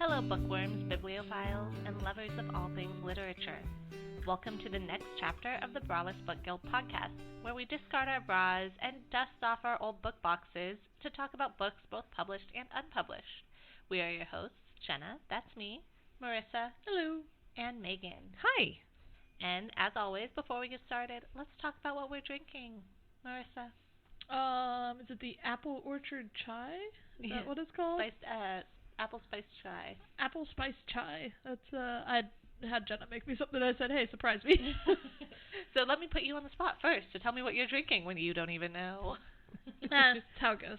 Hello bookworms, bibliophiles, and lovers of all things literature. Welcome to the next chapter of the Braless Book Guild podcast, where we discard our bras and dust off our old book boxes to talk about books both published and unpublished. We are your hosts, Jenna, that's me, Marissa, hello, and Megan. Hi. And as always, before we get started, let's talk about what we're drinking. Marissa? Is it the Apple Orchard Chai? Is that what it's called? Apple Spice Chai. Apple Spice Chai. That's, I had Jenna make me something. I said, hey, surprise me. So let me put you on the spot first to tell me what you're drinking when you don't even know. That's how it goes.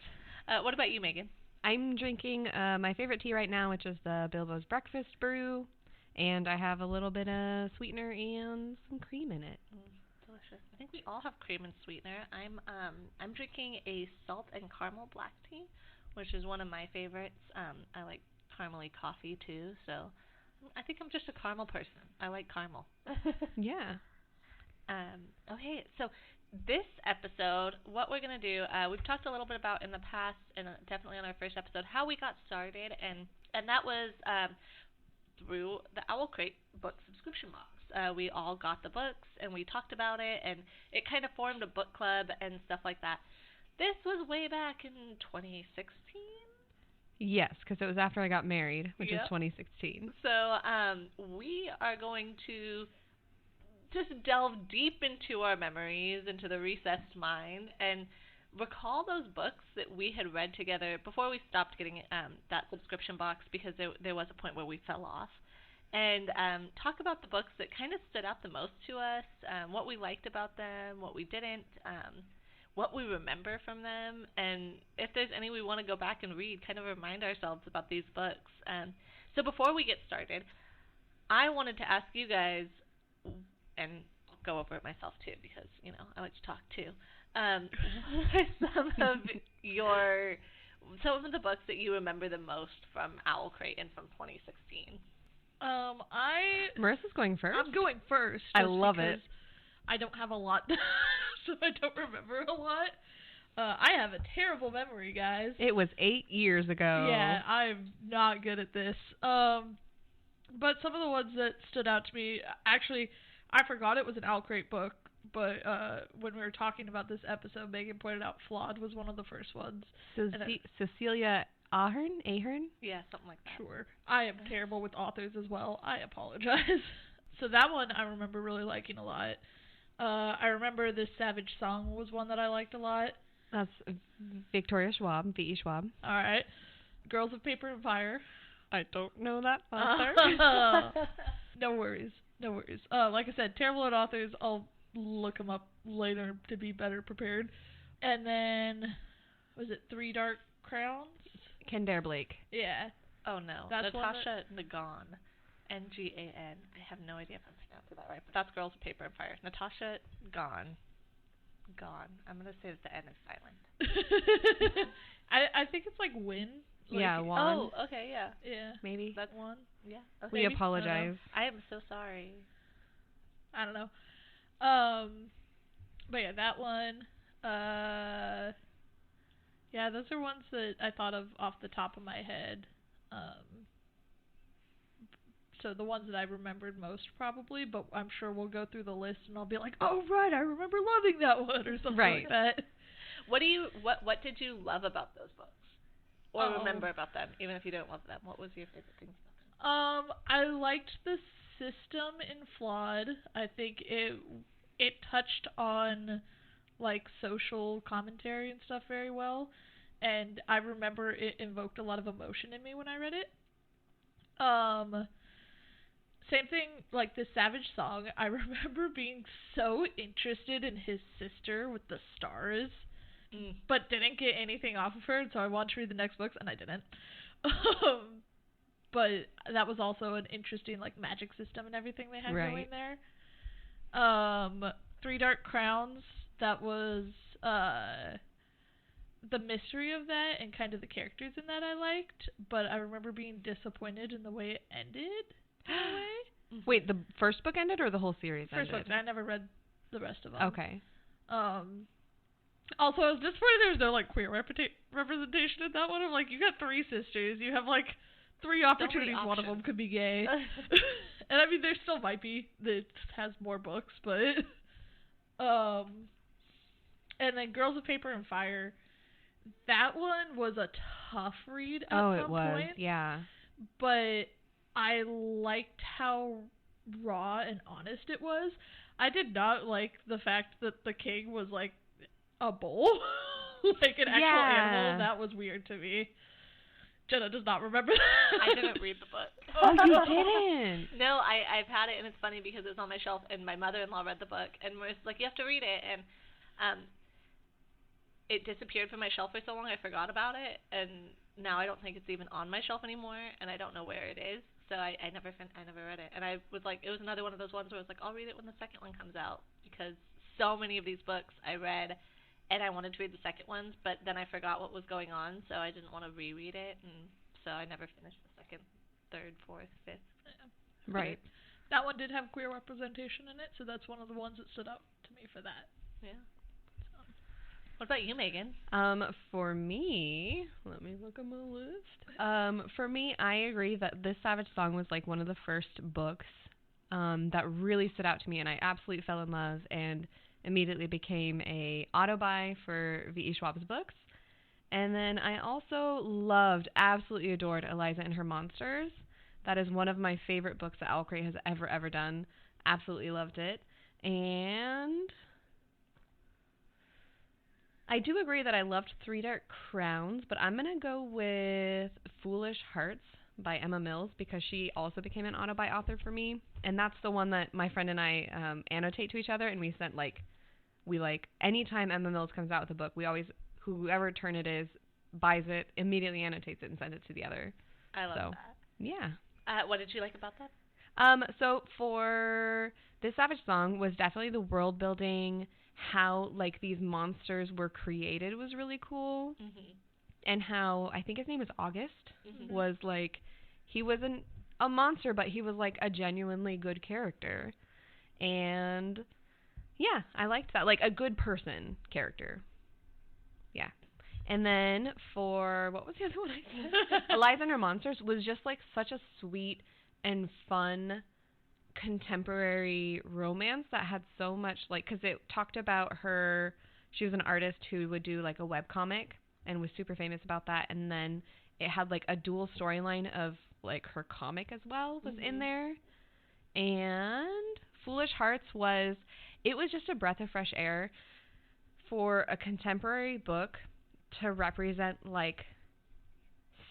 What about you, Megan? I'm drinking my favorite tea right now, which is the Bilbo's Breakfast Brew, and I have a little bit of sweetener and some cream in it. Delicious. I think we all have cream and sweetener. I'm drinking a salt and caramel black tea, which is one of my favorites. I like caramely coffee too, so I think I'm just a caramel person. I like caramel. Yeah. Okay, so this episode, what we're going to do, we've talked a little bit about in the past, and definitely on our first episode, how we got started, and that was through the Owlcrate book subscription box. We all got the books, and we talked about it, and it kind of formed a book club and stuff like that. This was way back in 2016? Yes, because it was after I got married, which is Yep. 2016. So we are going to just delve deep into our memories, into the recessed mind, and recall those books that we had read together before we stopped getting that subscription box, because there was a point where we fell off, and talk about the books that kind of stood out the most to us, what we liked about them, what we didn't, what we remember from them, and if there's any we want to go back and read, kind of remind ourselves about these books. So before we get started, I wanted to ask you guys, and I'll go over it myself too, because, you know, I like to talk too. What are some of the books that you remember the most from Owlcrate and from 2016? Marissa's going first. I'm going first. I love it. I don't have a lot, so I don't remember a lot. I have a terrible memory, guys. It was 8 years ago. Yeah, I'm not good at this. But some of the ones that stood out to me, actually, I forgot it was an Owlcrate book, but when we were talking about this episode, Megan pointed out Flawed was one of the first ones. Cecilia Ahern? Yeah, something like that. Sure. I am terrible with authors as well. I apologize. So that one I remember really liking a lot. I remember this Savage Song was one that I liked a lot. That's Victoria Schwab, V.E. Schwab. All right. Girls of Paper and Fire. I don't know that author. No worries. Like I said, terrible at authors. I'll look them up later to be better prepared. And then, was it Three Dark Crowns? Kendare Blake. Yeah. Oh, no. That's Natasha Ngan. Ngan. I have no idea if I'm pronouncing that right, but that's Girls of Paper and Fire. Natasha Gone. I'm going to say that the N is silent. I think it's like Win. Like, yeah, Juan. Oh, okay, yeah. Yeah. Maybe. That's one. Yeah. Okay. We apologize. I am so sorry. I don't know. But yeah, that one. Yeah, those are ones that I thought of off the top of my head. So the ones that I remembered most probably, but I'm sure we'll go through the list and I'll be like, oh right, I remember loving that one or something like that. What did you love about those books? Or remember about them, even if you don't love them? What was your favorite thing about them? I liked the system in Flawed. I think it touched on like social commentary and stuff very well, and I remember it invoked a lot of emotion in me when I read it. Same thing, like the Savage Song, I remember being so interested in his sister with the stars, but didn't get anything off of her, so I wanted to read the next books, and I didn't. But that was also an interesting, like, magic system and everything they had going there. Three Dark Crowns, that was the mystery of that and kind of the characters in that I liked, but I remember being disappointed in the way it ended. Wait, the first book ended or the whole series ended? First book. I never read the rest of them. Okay. Also, I was disappointed there was no, like, queer representation in that one. I'm like, you got three sisters. You have, like, three opportunities, one of them could be gay. And I mean, there still might be that has more books, but and then Girls of Paper and Fire, that one was a tough read at some it was, point. yeah. But I liked how raw and honest it was. I did not like the fact that the king was like a bull, like an actual animal. That was weird to me. Jenna does not remember that. I didn't read the book. Oh, you didn't? No, I've had it, and it's funny because it was on my shelf, and my mother-in-law read the book, and Marissa's like, you have to read it, and it disappeared from my shelf for so long, I forgot about it, and now I don't think it's even on my shelf anymore, and I don't know where it is, so I never read it, and I was like, it was another one of those ones where I was like, I'll read it when the second one comes out, because so many of these books I read, and I wanted to read the second ones, but then I forgot what was going on, so I didn't want to reread it, and so I never finished the second, third, fourth, fifth. Yeah. Right. That one did have queer representation in it, so that's one of the ones that stood out to me for that. Yeah. What about you, Megan? For me, let me look at my list. For me, I agree that This Savage Song was like one of the first books that really stood out to me, and I absolutely fell in love and immediately became a auto-buy for V.E. Schwab's books. And then I also absolutely adored Eliza and Her Monsters. That is one of my favorite books that Owlcrate has ever done. Absolutely loved it. And I do agree that I loved Three Dark Crowns, but I'm going to go with Foolish Hearts by Emma Mills because she also became an auto-buy author for me. And that's the one that my friend and I annotate to each other, and we sent anytime Emma Mills comes out with a book, we always, whoever turn it is, buys it, immediately annotates it, and sends it to the other. I love that. Yeah. What did you like about that? So for This Savage Song was definitely the world building, how like these monsters were created was really cool. Mm-hmm. And how, I think his name is August, mm-hmm. was like, he wasn't a monster, but he was like a genuinely good character. And yeah, I liked that. Like a good person character. Yeah. And then for, what was the other one I said? Eliza and Her Monsters was just like such a sweet and fun contemporary romance that had so much, like, because it talked about her, she was an artist who would do like a webcomic and was super famous about that. And then it had like a dual storyline of like her comic as well was in there. And Foolish Hearts was just a breath of fresh air for a contemporary book to represent like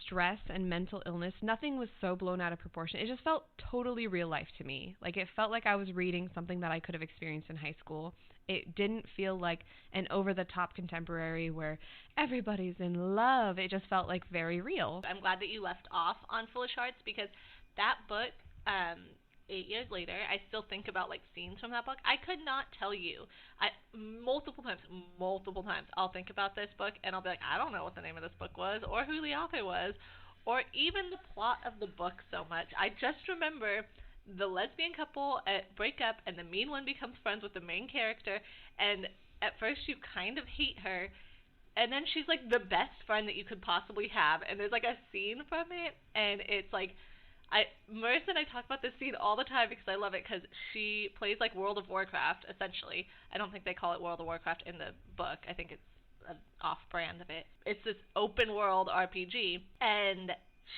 stress and mental illness. Nothing was so blown out of proportion. It just felt totally real life to me. Like it felt like I was reading something that I could have experienced in high school. It didn't feel like an over-the-top contemporary where everybody's in love. It just felt like very real. I'm glad that you left off on Foolish Hearts because that book, 8 years later, I still think about like scenes from that book. I could not tell you. Multiple times, I'll think about this book and I'll be like, I don't know what the name of this book was or who the author was or even the plot of the book so much. I just remember the lesbian couple break up and the mean one becomes friends with the main character, and at first you kind of hate her, and then she's like the best friend that you could possibly have, and there's like a scene from it, and it's like, Marissa and I talk about this scene all the time because I love it because she plays like World of Warcraft, essentially. I don't think they call it World of Warcraft in the book. I think it's an off-brand of it. It's this open-world RPG, and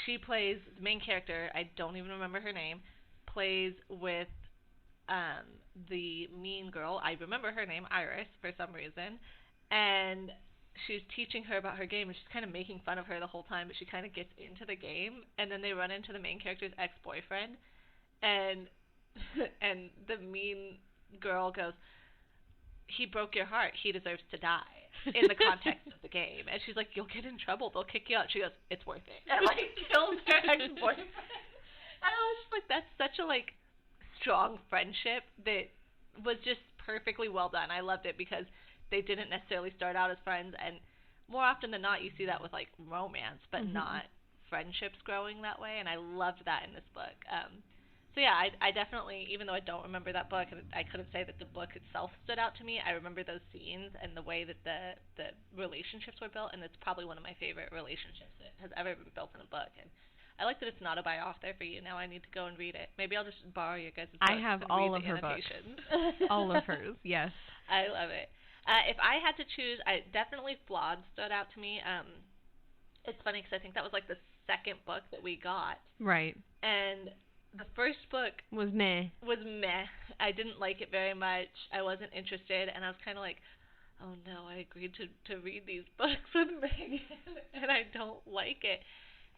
she plays the main character, I don't even remember her name, plays with the mean girl. I remember her name, Iris, for some reason. And she's teaching her about her game, and she's kind of making fun of her the whole time, but she kind of gets into the game. And then they run into the main character's ex-boyfriend. And and the mean girl goes, he broke your heart. He deserves to die, in the context of the game. And she's like, you'll get in trouble. They'll kick you out. She goes, it's worth it. And like kills her ex-boyfriend. And I was just like, that's such a like strong friendship that was just perfectly well done. I loved it because they didn't necessarily start out as friends, and more often than not you see that with like romance, but not friendships growing that way, and I loved that in this book. So yeah, I definitely, even though I don't remember that book, and I couldn't say that the book itself stood out to me, I remember those scenes and the way that the relationships were built, and it's probably one of my favorite relationships that has ever been built in a book. And I like that it's not a by author for you. Now I need to go and read it. Maybe I'll just borrow your guys' books I have and all read of the her books. annotations. All of hers, yes. I love it. If I had to choose, I definitely Flawed stood out to me. It's funny because I think that was like the second book that we got. Right. And the first book Was meh. I didn't like it very much. I wasn't interested, and I was kind of like, oh no, I agreed to read these books with Megan, and I don't like it.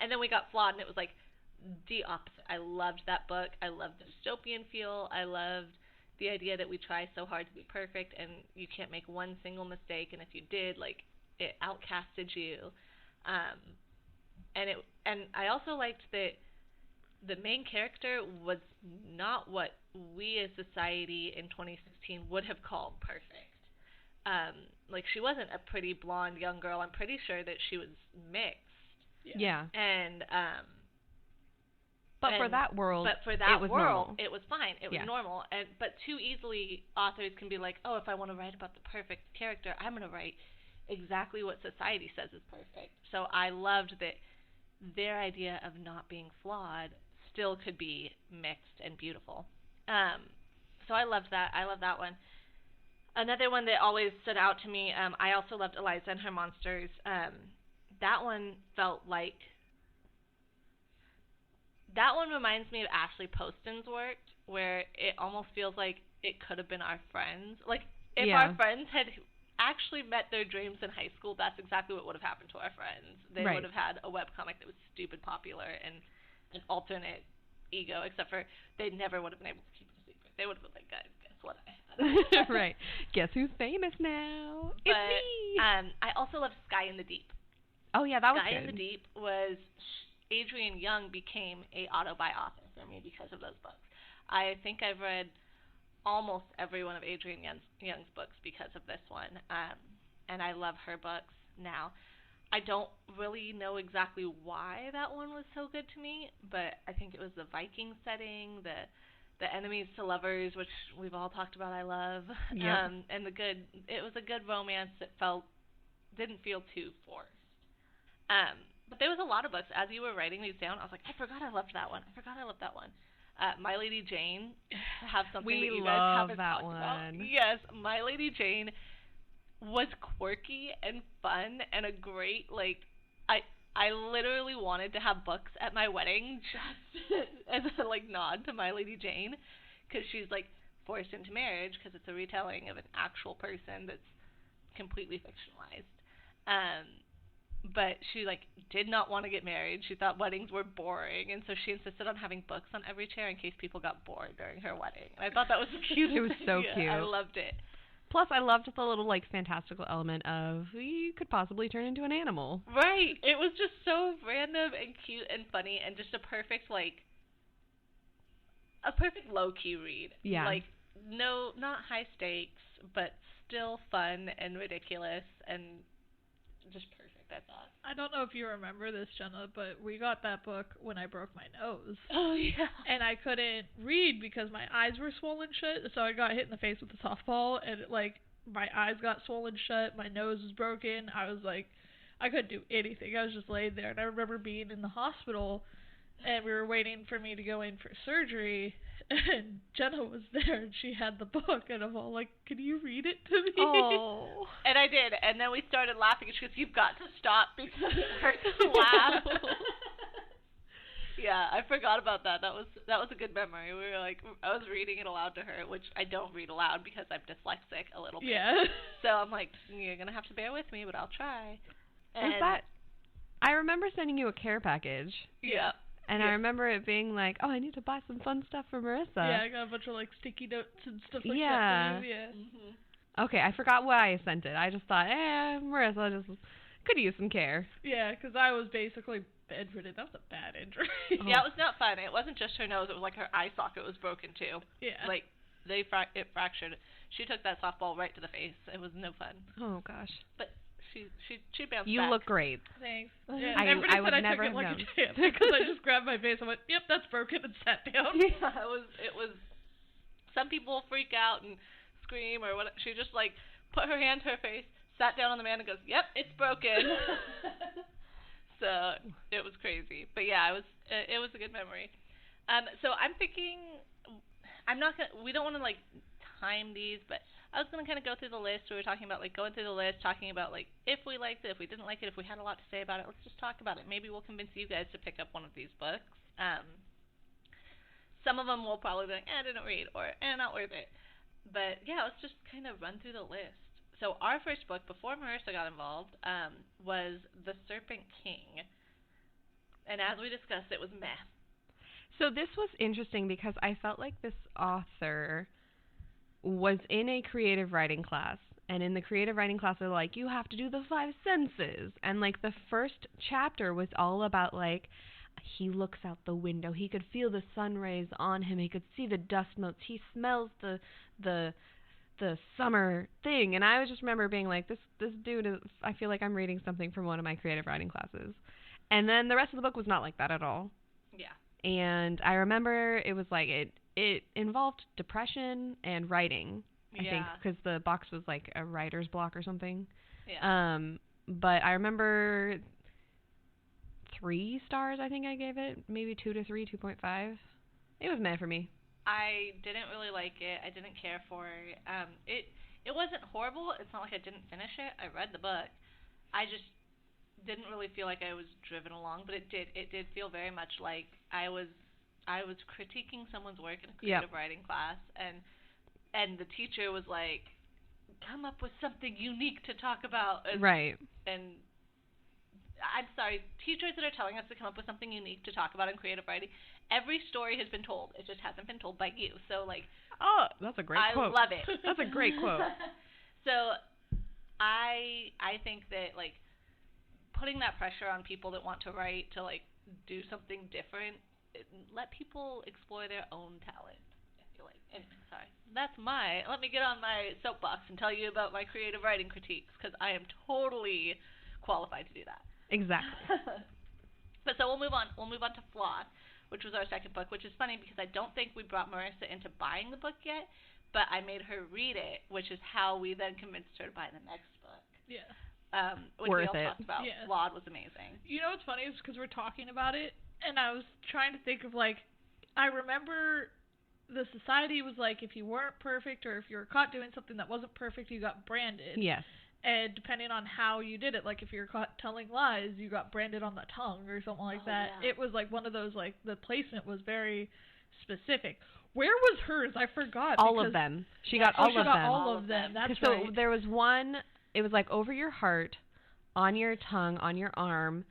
And then we got Flawed, and it was like the opposite. I loved that book. I loved the dystopian feel. I loved the idea that we try so hard to be perfect, and you can't make one single mistake, and if you did, like, it outcasted you. And I also liked that the main character was not what we as society in 2016 would have called perfect. Like, she wasn't a pretty blonde young girl. I'm pretty sure that she was mixed. Yeah. And But for that world, it was normal. It was fine. It was normal. But too easily, authors can be like, oh, if I want to write about the perfect character, I'm going to write exactly what society says is perfect. So I loved that their idea of not being flawed still could be mixed and beautiful. So I loved that. I love that one. Another one that always stood out to me, I also loved Eliza and Her Monsters. That one felt like... That one reminds me of Ashley Poston's work, where it almost feels like it could have been our friends. Like, if our friends had actually met their dreams in high school, that's exactly what would have happened to our friends. They would have had a webcomic that was stupid popular and an alternate ego, except for they never would have been able to keep it a secret. They would have been like, guys, guess what I had? Right. Guess who's famous now? It's me! I also love Sky in the Deep. Oh, yeah, that was Sky good. in the Deep was... Adrienne Young became a auto-buy author for me because of those books. I think I've read almost every one of Adrienne Young's books because of this one, and I love her books now. I don't really know exactly why that one was so good to me, but I think it was the Viking setting, the enemies to lovers, which we've all talked about. I love, and it was a good romance that didn't feel too forced. But there was a lot of books. As you were writing these down, I was like, I forgot I loved that one. My Lady Jane, have something that you guys haven't talked about. Yes, My Lady Jane was quirky and fun and a great, like, I literally wanted to have books at my wedding just as a, like, nod to My Lady Jane, because she's, like, forced into marriage because it's a retelling of an actual person that's completely fictionalized. But she, like, did not want to get married. She thought weddings were boring, and so she insisted on having books on every chair in case people got bored during her wedding. And I thought that was the cutest It was so idea. cute. I loved it. Plus, I loved the little, like, fantastical element of you could possibly turn into an animal. Right. It was just so random and cute and funny and just a perfect low-key read. Yeah. Like, no, not high stakes, but still fun and ridiculous and just perfect. I thought. I don't know if you remember this, Jenna, but we got that book when I broke my nose. Oh, yeah. And I couldn't read because my eyes were swollen shut, so I got hit in the face with a softball, and, like, my eyes got swollen shut, my nose was broken. I was, like, I couldn't do anything. I was just laid there, and I remember being in the hospital, and we were waiting for me to go in for surgery, and Jenna was there, and she had the book, and I'm all like, can you read it to me? Oh. And I did, and then we started laughing, and she goes, you've got to stop because it hurts to laugh. Yeah, I forgot about that. That was a good memory. We were like, I was reading it aloud to her, which I don't read aloud because I'm dyslexic a little bit. Yeah. So I'm like, you're going to have to bear with me, but I'll try. And I remember sending you a care package. Yeah. And I remember it being like, oh, I need to buy some fun stuff for Marissa. Yeah, I got a bunch of, like, sticky notes and stuff like that for you. Yeah. Mm-hmm. Okay, I forgot why I sent it. I just thought, Marissa just could use some care. Yeah, because I was basically bedridden. That was a bad injury. Yeah, it was not fun. It wasn't just her nose. It was like her eye socket was broken, too. Yeah. Like, it fractured. She took that softball right to the face. It was no fun. Oh, gosh. But she bounced back. You look great. Thanks. Yeah, I would never have took it like known. a champ because I just grabbed my face and went, yep, that's broken, and sat down. Yeah, it was. Some people freak out and scream or what. She just, like, put her hand to her face, sat down on the man, and goes, yep, it's broken. So it was crazy. But yeah, it was a good memory. So I'm thinking, we don't want to like time these, but I was gonna kind of go through the list. We were talking about like going through the list, talking about like if we liked it, if we didn't like it, if we had a lot to say about it. Let's just talk about it. Maybe we'll convince you guys to pick up one of these books. Some of them will probably be like, I didn't read, or not worth it. But yeah, let's just kind of run through the list. So our first book, before Marissa got involved, was The Serpent King. And as we discussed, it was meh. So this was interesting because I felt like this author was in a creative writing class. And in the creative writing class, they're like, you have to do the 5 senses. And like the first chapter was all about like, he looks out the window. He could feel the sun rays on him. He could see the dust motes. He smells the summer thing. And I just remember being like, this dude is, I feel like I'm reading something from one of my creative writing classes. And then the rest of the book was not like that at all. Yeah. And I remember it was like, it involved depression and writing, I think, because the box was like a writer's block or something. Yeah. But I remember 3 stars, I think I gave it. Maybe 2 to 3, 2.5. It was meh for me. I didn't really like it. I didn't care for it. It wasn't horrible. It's not like I didn't finish it. I read the book. I just didn't really feel like I was driven along, but it did feel very much like I was critiquing someone's work in a creative writing class, and the teacher was like, come up with something unique to talk about. Right. And I'm sorry, teachers that are telling us to come up with something unique to talk about in creative writing, every story has been told. It just hasn't been told by you. So, like... Oh, that's a great quote. I love it. That's a great quote. So, I think that, like, putting that pressure on people that want to write to, like, do something different, let people explore their own talent, I feel like. Anyway, sorry. Let me get on my soapbox and tell you about my creative writing critiques, because I am totally qualified to do that. Exactly. But so we'll move on. We'll move on to Flawed, which was our second book, which is funny because I don't think we brought Marissa into buying the book yet, but I made her read it, which is how we then convinced her to buy the next book. Yeah. Which Worth we all it. talked about. Yeah. Flawed was amazing. You know what's funny is because we're talking about it, and I was trying to think of, like, I remember the society was like, if you weren't perfect or if you were caught doing something that wasn't perfect, you got branded. Yes. And depending on how you did it, like if you were caught telling lies, you got branded on the tongue or something like that. Yeah. It was like one of those, like, the placement was very specific. Where was hers? I forgot. All of them. She got all of them. All of them. That's so right. there was one, it was like over your heart, on your tongue, on your arm,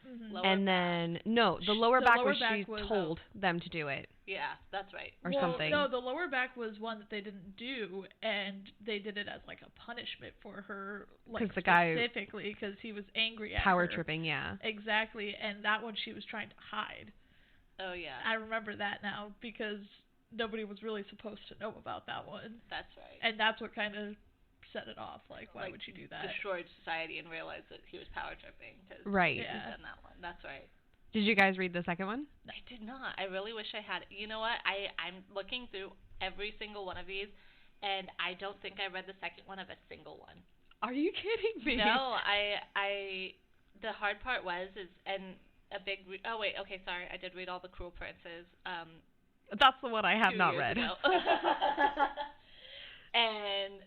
and then, no, the lower back was she told them to do it. Yeah, that's right. Or something. No, the lower back was one that they didn't do, and they did it as like a punishment for her, like the guy specifically because he was angry at power her. tripping, yeah. Exactly, and that one she was trying to hide. Oh yeah. I remember that now because nobody was really supposed to know about that one. That's right. And that's what kind of set it off. Like, why would you do that? Destroyed society and realized that he was power tripping because right. he done that one. That's right. Did you guys read the second one? I did not. I really wish I had. You know what? I'm looking through every single one of these, and I don't think I read the second one of a single one. Are you kidding me? No, the hard part was oh wait, okay, sorry, I did read all the Cruel Princes. That's the one I have not read. And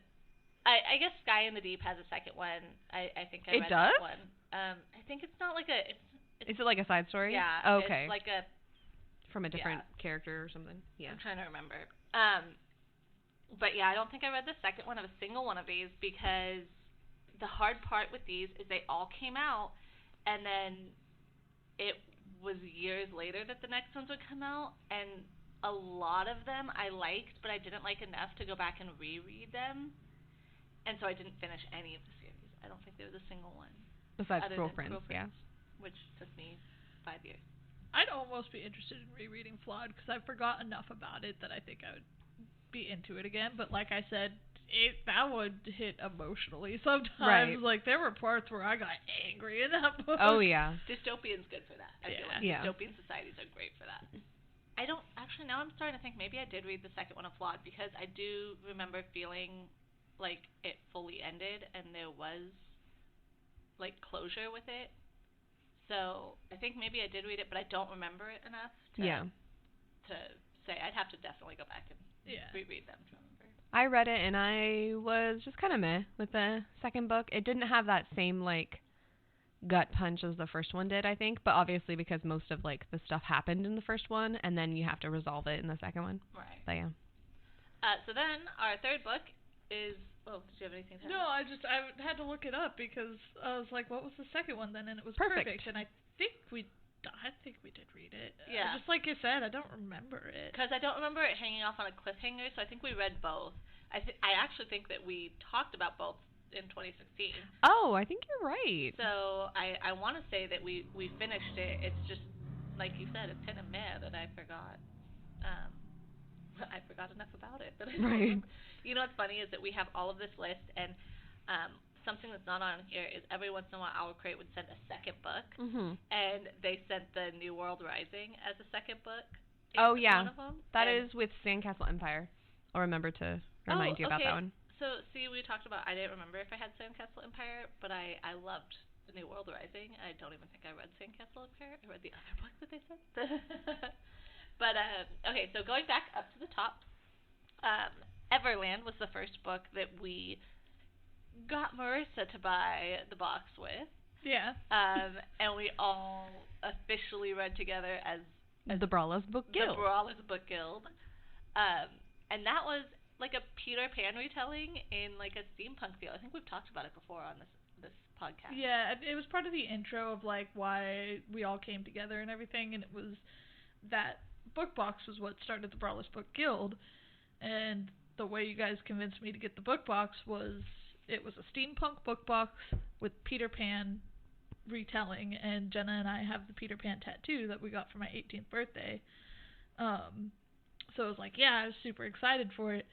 I guess Sky in the Deep has a second one. I think I read does? that one. I think it's not like Is it like a side story? Yeah. Oh, okay. It's like a from a different character or something. Yeah. I'm trying to remember. But yeah, I don't think I read the second one of a single one of these because the hard part with these is they all came out and then it was years later that the next ones would come out, and a lot of them I liked, but I didn't like enough to go back and reread them. And so I didn't finish any of the series. I don't think there was a single one. Besides other Cruel than Prince, yeah. Which took me 5 years. I'd almost be interested in rereading Flawed because I forgot enough about it that I think I would be into it again. But like I said, that would hit emotionally sometimes. Right. Like there were parts where I got angry in that book. Oh yeah. Dystopian's good for that. I feel like dystopian societies are great for that. I don't actually. Now I'm starting to think maybe I did read the second one of Flawed because I do remember feeling like it fully ended and there was like closure with it. So I think maybe I did read it, but I don't remember it enough to say. I'd have to definitely go back and reread them to remember. I read it and I was just kind of meh with the second book. It didn't have that same like gut punch as the first one did, I think, but obviously because most of like the stuff happened in the first one and then you have to resolve it in the second one. Right. But yeah. So then our third book is. Oh, did you have anything to add? No, I had to look it up because I was like, what was the second one then? And it was Perfect. And I think we did read it. Yeah. Just like you said, I don't remember it. Because I don't remember it hanging off on a cliffhanger, so I think we read both. I actually think that we talked about both in 2016. Oh, I think you're right. So I want to say that we finished it. It's just, like you said, it's kind of meh that I forgot. I forgot enough about it. But Right. You know what's funny is that we have all of this list, and something that's not on here is every once in a while Owlcrate would send a second book, and they sent the New World Rising as a second book. Oh, yeah. One of them. That is with Sandcastle Empire. I'll remember to remind you about that one. So, see, we talked about, I didn't remember if I had Sandcastle Empire, but I loved the New World Rising. I don't even think I read Sandcastle Empire. I read the other book that they sent. But, okay, so going back up to the top, Everland was the first book that we got Marissa to buy the box with. Yeah. And we all officially read together as the Brawlers Book Guild. The Brawlers Book Guild. And that was like a Peter Pan retelling in like a steampunk feel. I think we've talked about it before on this podcast. Yeah, it was part of the intro of like why we all came together and everything, and it was that book box was what started the Brawlers Book Guild, and the way you guys convinced me to get the book box was it was a steampunk book box with Peter Pan retelling, and Jenna and I have the Peter Pan tattoo that we got for my 18th birthday. So I was like, yeah, I was super excited for it.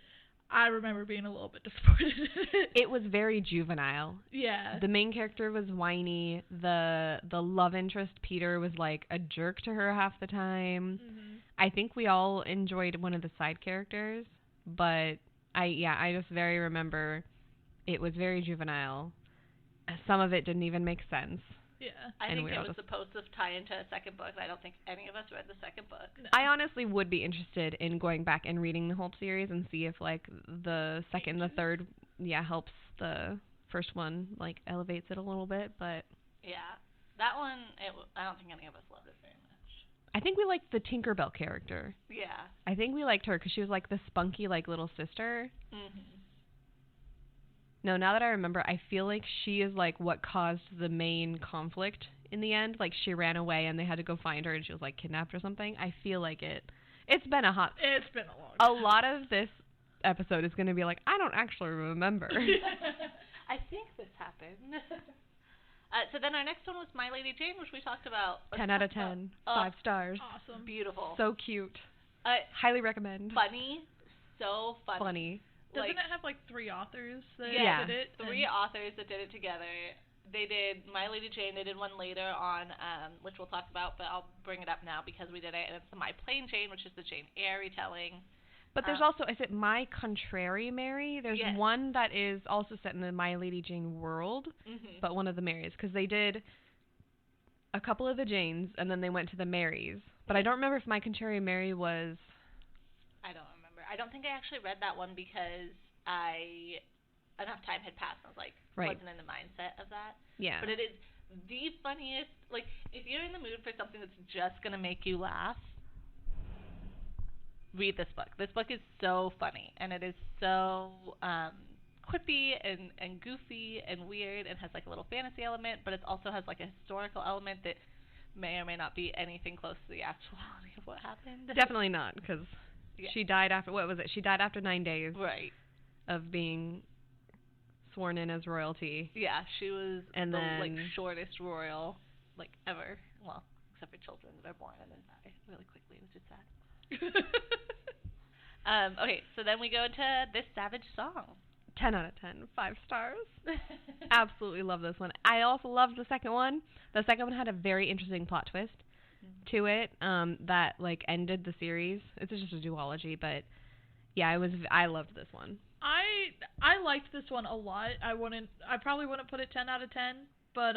I remember being a little bit disappointed in it. It was very juvenile. Yeah. The main character was whiny. The love interest, Peter, was like a jerk to her half the time. Mm-hmm. I think we all enjoyed one of the side characters, but I just very remember it was very juvenile. Some of it didn't even make sense. Yeah. I think it was supposed to tie into a second book, and I don't think any of us read the second book. No. I honestly would be interested in going back and reading the whole series and see if, like, the second and the third, helps the first one, like, elevates it a little bit, but... Yeah. That one, I don't think any of us loved it very much. I think we liked the Tinkerbell character. Yeah. I think we liked her because she was, like, the spunky, like, little sister. Mm-hmm. No, now that I remember, I feel like she is, like, what caused the main conflict in the end. Like, she ran away and they had to go find her and she was, like, kidnapped or something. I feel like it's been a long time. A lot of this episode is going to be like, I don't actually remember. I think this happened. So then our next one was My Lady Jane, which we talked about. 10 out of 10. 5 stars. Awesome. Beautiful. So cute. Highly recommend. Funny. So funny. Doesn't it have like 3 authors that did it? 3 authors that did it together. They did My Lady Jane. They did one later on, which we'll talk about, but I'll bring it up now because we did it. And it's the My Plain Jane, which is the Jane Eyre retelling. But there's also, is it My Contrary Mary? There's one that is also set in the My Lady Jane world, but one of the Marys. Because they did a couple of the Janes, and then they went to the Marys. But I don't remember if My Contrary Mary was... I don't remember. I don't think I actually read that one because enough time had passed. I was like, wasn't in the mindset of that. Yeah. But it is the funniest. Like, if you're in the mood for something that's just gonna make you laugh, read this book. This book is so funny, and it is so quippy and goofy and weird, and has like a little fantasy element, but it also has like a historical element that may or may not be anything close to the actuality of what happened. Definitely not, because she died after, what was it? She died after 9 days. Right. Of being sworn in as royalty. Yeah, she was and the then, like shortest royal like ever. Well, except for children that are born and then die really quickly, which is sad. Okay, so then we go to This Savage Song. 10 out of 10. 5 stars. Absolutely love this one. I also loved the second one. The second one had a very interesting plot twist to it that like ended the series. It's just a duology, but yeah, I loved this one. I liked this one a lot. I probably wouldn't put it 10 out of 10, but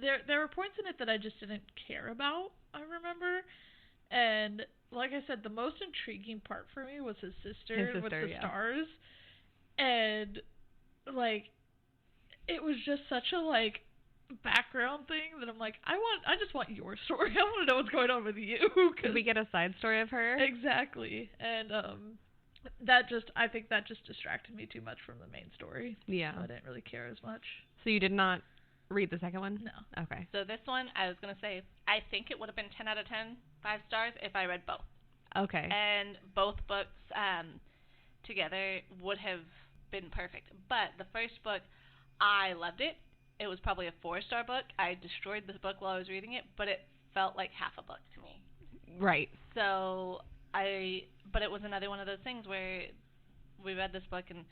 there were points in it that I just didn't care about, I remember. And like I said, the most intriguing part for me was his sister with the stars. And like it was just such a like background thing that I'm like, I just want your story. I want to know what's going on with you. Could we get a side story of her? Exactly. And I think that just distracted me too much from the main story. Yeah. So I didn't really care as much. So you did not read the second one? No. Okay. So this one, I was going to say, I think it would have been 10 out of 10, 5 stars, if I read both. Okay. And both books together would have been perfect. But the first book, I loved it. It was probably a 4-star book. I destroyed the book while I was reading it, but it felt like half a book to me. Right. So but it was another one of those things where we read this book and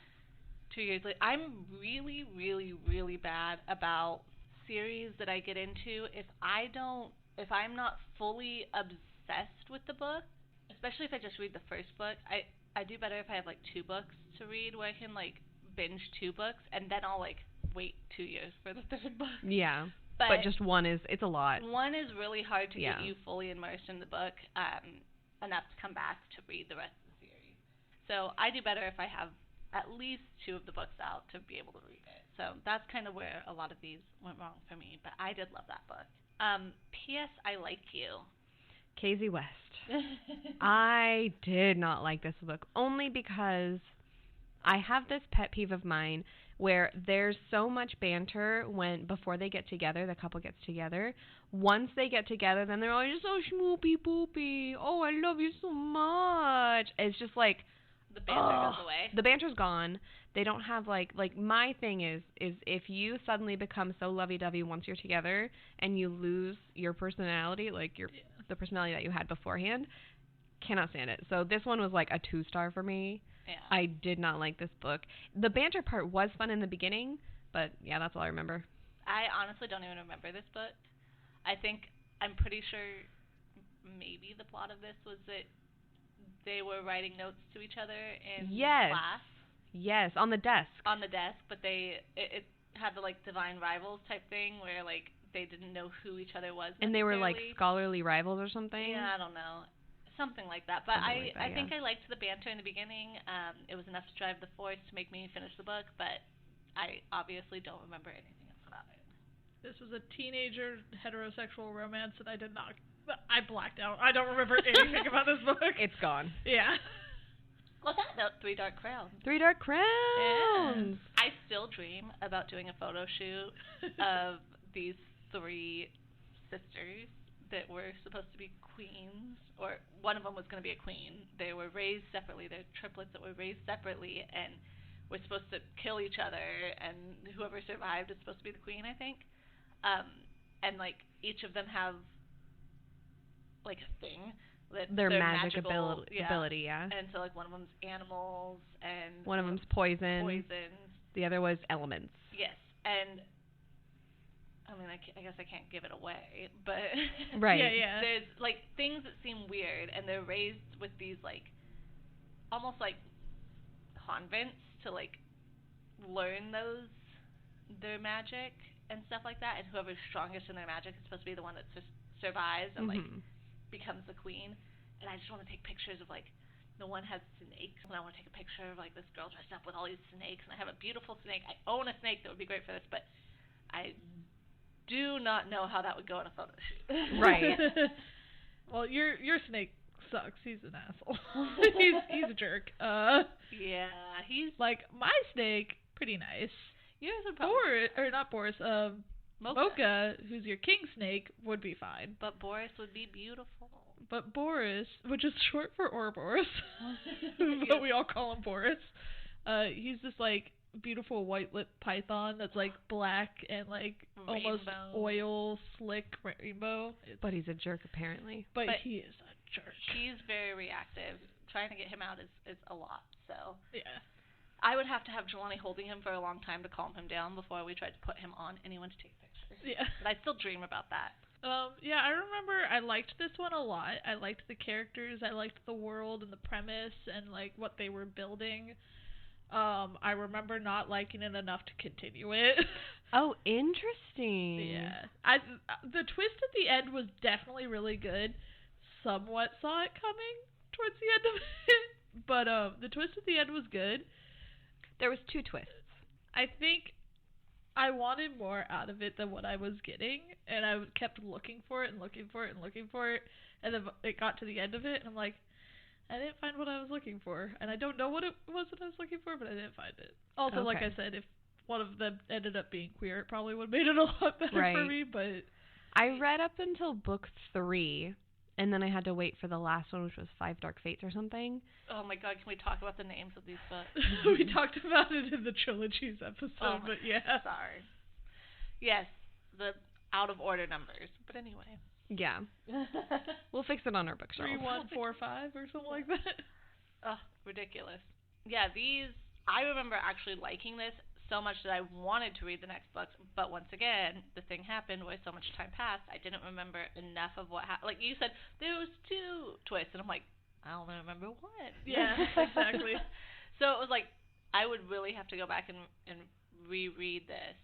2 years later, I'm really, really, really bad about series that I get into. If I'm not fully obsessed with the book, especially if I just read the first book, I do better if I have like 2 books to read where I can like binge 2 books and then I'll like wait 2 years for the third book. Yeah. But just it's a lot. One is really hard to get you fully immersed in the book enough to come back to read the rest of the series. So I do better if I have at least 2 of the books out to be able to read it. So that's kind of where a lot of these went wrong for me, but I did love that book. P.S. I Like You. Casey West. I did not like this book, only because I have this pet peeve of mine where there's so much banter before they get together, the couple gets together. Once they get together, then they're all just so schmoopy poopy. Oh, I love you so much. It's just like the banter goes away. The banter's gone. They don't have like my thing is if you suddenly become so lovey-dovey once you're together and you lose your personality, like the personality that you had beforehand, cannot stand it. So this one was like a 2-star for me. Yeah. I did not like this book. The banter part was fun in the beginning, but yeah, that's all I remember. I honestly don't even remember this book. I'm pretty sure maybe the plot of this was that they were writing notes to each other in class. Yes, on the desk. On the desk, but it had the like divine rivals type thing where like they didn't know who each other was. And they were like scholarly rivals or something. Yeah, I don't know. Something like that. But I think I liked the banter in the beginning. It was enough to drive the force to make me finish the book, but I obviously don't remember anything else about it. This was a teenager heterosexual romance that I blacked out. I don't remember anything about this book. It's gone. Yeah. Well, that note, 3 Dark Crowns. 3 Dark Crowns. Yeah. I still dream about doing a photo shoot of these 3 sisters that were supposed to be queens, or one of them was going to be a queen. They were raised separately. They're triplets that were raised separately and were supposed to kill each other, and whoever survived is supposed to be the queen, I think. And like each of them have like a thing that their they're magic magical, ability, yeah. And so like one of them's animals, and one of them's poison. Poisons. The other was elements. Yes, and I mean, I guess I can't give it away, but right. Yeah. There's like things that seem weird, and they're raised with these like almost like convents to like learn their magic and stuff like that. And whoever's strongest in their magic is supposed to be the one that survives and like becomes the queen. And I just want to take pictures of like the one has snakes, and I want to take a picture of like this girl dressed up with all these snakes, and I have a beautiful snake. I own a snake that would be great for this, but I do not know how that would go in a photo shoot. Right. Well, your snake sucks. He's an asshole. he's a jerk. Yeah, he's like my snake. Pretty nice. Yours would probably Boris. Mocha, who's your king snake, would be fine. But Boris would be beautiful. But Boris, which is short for Ouroboros, but we all call him Boris. He's this like beautiful white lip python that's like black and like almost oil slick rainbow. But he's a jerk apparently. But he is a jerk. He's very reactive. Trying to get him out is a lot. So yeah. I would have to have Jelani holding him for a long time to calm him down before we tried to put him on anyone to take pictures. Yeah. But I still dream about that. Yeah, I remember I liked this one a lot. I liked the characters, I liked the world and the premise and like what they were building. I remember not liking it enough to continue it. Oh, interesting. Yeah. The twist at the end was definitely really good. Somewhat saw it coming towards the end of it, but the twist at the end was good. There was 2 twists. I think I wanted more out of it than what I was getting, and I kept looking for it and looking for it and looking for it, and then it got to the end of it, and I'm like, I didn't find what I was looking for, and I don't know what it was that I was looking for, but I didn't find it. Also, like I said, if one of them ended up being queer, it probably would have made it a lot better for me, but... I read up until book 3, and then I had to wait for the last one, which was 5 Dark Fates or something. Oh my god, can we talk about the names of these books? We talked about it in the trilogies episode, but yeah. Sorry. Yes, the out of order numbers, but anyway. Yeah. We'll fix it on our bookshelf. 3145 or something like that. Oh, ridiculous. Yeah, I remember actually liking this so much that I wanted to read the next books, but once again, the thing happened where so much time passed, I didn't remember enough of what happened. Like you said, there was 2 twists, and I'm like, I don't remember what. Yeah, exactly. So it was like, I would really have to go back and reread this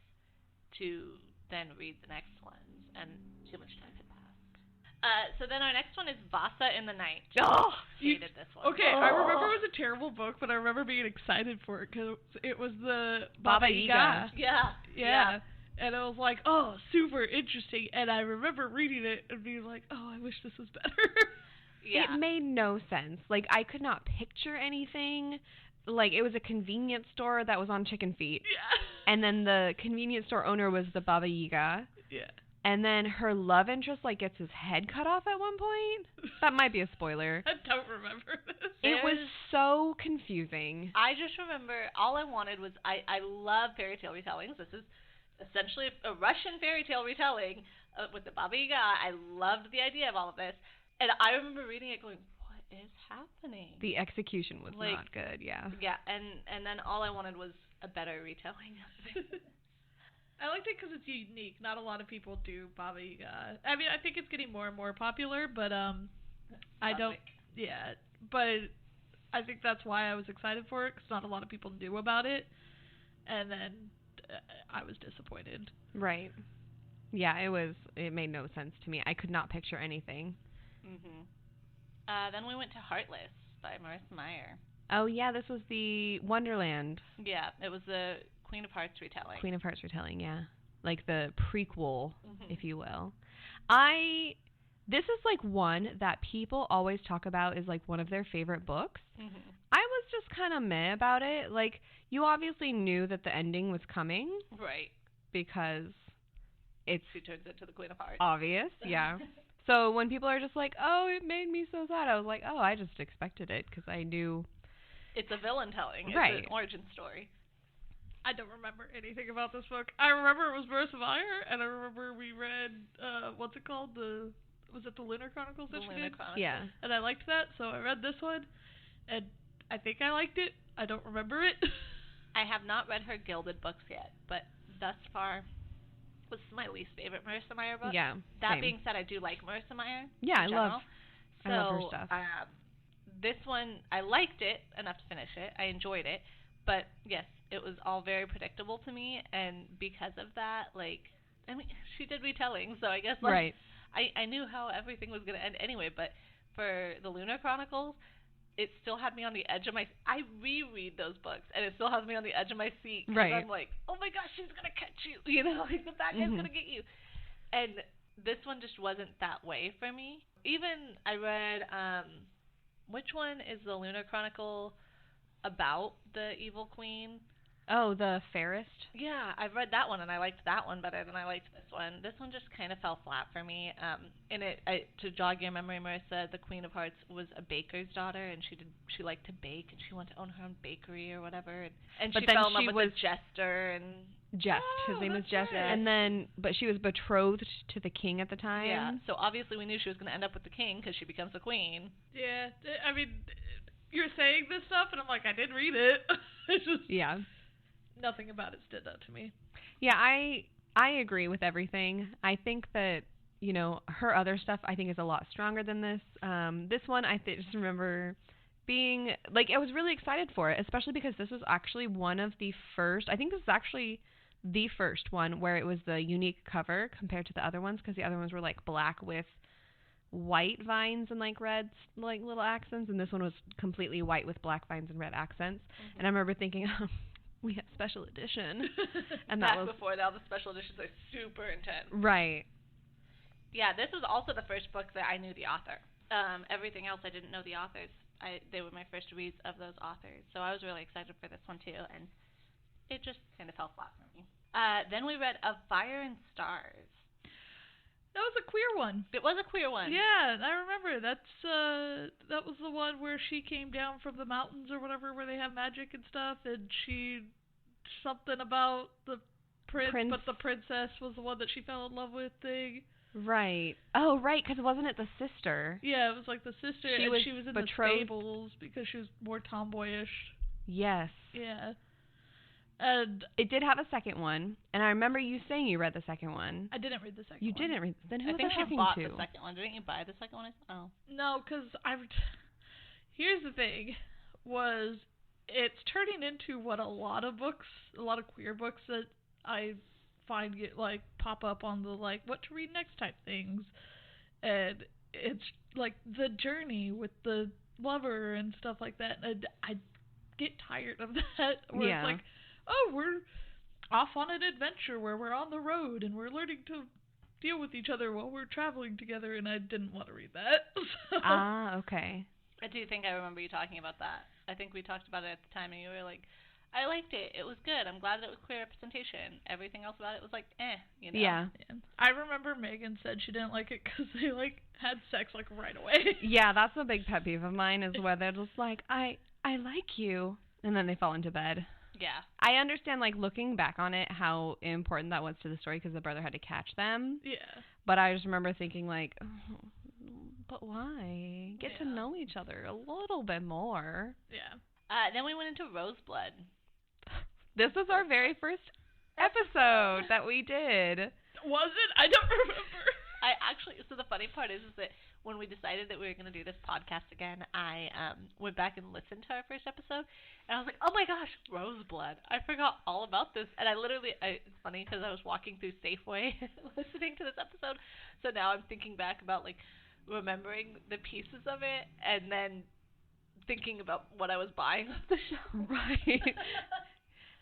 to then read the next ones, and too much time had passed. So then our next one is Vasa in the Night. Oh! Hated this one. Okay, I remember it was a terrible book, but I remember being excited for it because it was the Baba Yaga. Yeah. And it was like, oh, super interesting. And I remember reading it and being like, oh, I wish this was better. Yeah. It made no sense. Like, I could not picture anything. Like, it was a convenience store that was on chicken feet. Yeah. And then the convenience store owner was the Baba Yaga. Yeah. And then her love interest, like, gets his head cut off at one point. That might be a spoiler. I don't remember this. It was so confusing. I just remember all I wanted was, I love fairy tale retellings. This is essentially a Russian fairy tale retelling with the Baba Yaga. I loved the idea of all of this. And I remember reading it going, what is happening? The execution was not good, yeah. Yeah, and then all I wanted was a better retelling of it. I liked it because it's unique. Not a lot of people do Baba Yaga. I mean, I think it's getting more and more popular, but I don't. Yeah, but I think that's why I was excited for it because not a lot of people knew about it, and then I was disappointed. Right. Yeah, it made no sense to me. I could not picture anything. Then we went to Heartless by Marissa Meyer. Oh yeah, this was the Wonderland. Yeah, it was the Queen of Hearts retelling. Queen of Hearts retelling, yeah. Like the prequel, if you will. This is like one that people always talk about is like one of their favorite books. I was just kind of meh about it. Like, you obviously knew that the ending was coming. Right. Because she turns into the Queen of Hearts. Obvious, yeah. So when people are just like, oh, it made me so sad, I was like, oh, I just expected it because I knew. It's a villain telling. Right. It's an origin story. I don't remember anything about this book. I remember it was Marissa Meyer, and I remember we read, what's it called? Was it the Lunar Chronicles that she did? Chronicles. Yeah. And I liked that, so I read this one, and I think I liked it. I don't remember it. I have not read her Gilded books yet, but thus far, this is my least favorite Marissa Meyer book. Yeah. That being said, I do like Marissa Meyer. Yeah, I love her stuff. This one, I liked it enough to finish it. I enjoyed it. But, yes, it was all very predictable to me. And because of that, like, I mean, she did retelling, so I guess, like, right. I knew how everything was going to end anyway. But for the Lunar Chronicles, it still had me on the edge of my... I reread those books, and it still has me on the edge of my seat. Because I'm like, oh my gosh, she's going to catch you. You know, like, the bad guy's going to get you. And this one just wasn't that way for me. Even I read... which one is the Lunar Chronicle about the evil queen? Oh, the Fairest? Yeah, I've read that one, and I liked that one better than I liked this one. This one just kind of fell flat for me. To jog your memory, Marissa, the Queen of Hearts was a baker's daughter, and she liked to bake, and she wanted to own her own bakery or whatever. And she fell in love with the jester and... Jest. His name was Jest. Right. And then, but she was betrothed to the king at the time. Yeah, so obviously we knew she was going to end up with the king because she becomes a queen. Yeah, I mean, you're saying this stuff, and I'm like, I did read it. It's just... Yeah. Nothing about it stood out to me. Yeah, I agree with everything. I think that, you know, her other stuff I think is a lot stronger than this. This one I just remember being like, I was really excited for it, especially because this was actually one of the first. I think this is actually the first one where it was the unique cover compared to the other ones, because the other ones were like black with white vines and like red like little accents, and this one was completely white with black vines and red accents. Mm-hmm. And I remember thinking, oh, we have special edition, and Back that was before all the special editions are super intense. right. Yeah, this was also the first book that I knew the author. Everything else I didn't know the authors. They were my first reads of those authors, so I was really excited for this one too, and it just kind of fell flat for me. Then we read Of Fire and Stars. That was a queer one. It was a queer one. Yeah, I remember. That was the one where she came down from the mountains or whatever, where they have magic and stuff, and she something about the prince, but the princess was the one that she fell in love with thing. Right. Oh, right, because wasn't it the sister? Yeah, it was like the sister, she and was she was in betrothed. the stables because she was more tomboyish. Yes. Yeah. And it did have a second one, and I remember you saying you read the second one. I didn't read the second one. You didn't read. Then who I was think I she talking bought to? the second one. Didn't you buy the second one? Oh. No, because here's the thing, was it's turning into what a lot of queer books that I find get like pop up on the like what to read next type things, and it's like the journey with the lover and stuff like that, and I get tired of that, where Yeah. it's like, oh, we're off on an adventure where we're on the road and we're learning to deal with each other while we're traveling together, and I didn't want to read that. So. Ah, okay. I do think I remember you talking about that. I think we talked about it at the time, and you were like, I liked it. It was good. I'm glad that it was queer representation. Everything else about it was like, you know? Yeah. I remember Megan said she didn't like it because they, like, had sex, like, right away. Yeah, that's a big pet peeve of mine, is where they're just like, I like you, and then they fall into bed. Yeah. I understand, like, looking back on it, how important that was to the story, because the brother had to catch them. Yeah. But I just remember thinking, like, oh, but why? Get to know each other a little bit more. Yeah. Then we went into Roseblood. This was our very first episode that we did. Was it? I don't remember. So the funny part is that when we decided that we were going to do this podcast again, I went back and listened to our first episode, and I was like, oh my gosh, Roseblood. I forgot all about this. And it's funny because I was walking through Safeway listening to this episode, so now I'm thinking back about, like, remembering the pieces of it, and then thinking about what I was buying off the shelf. Right.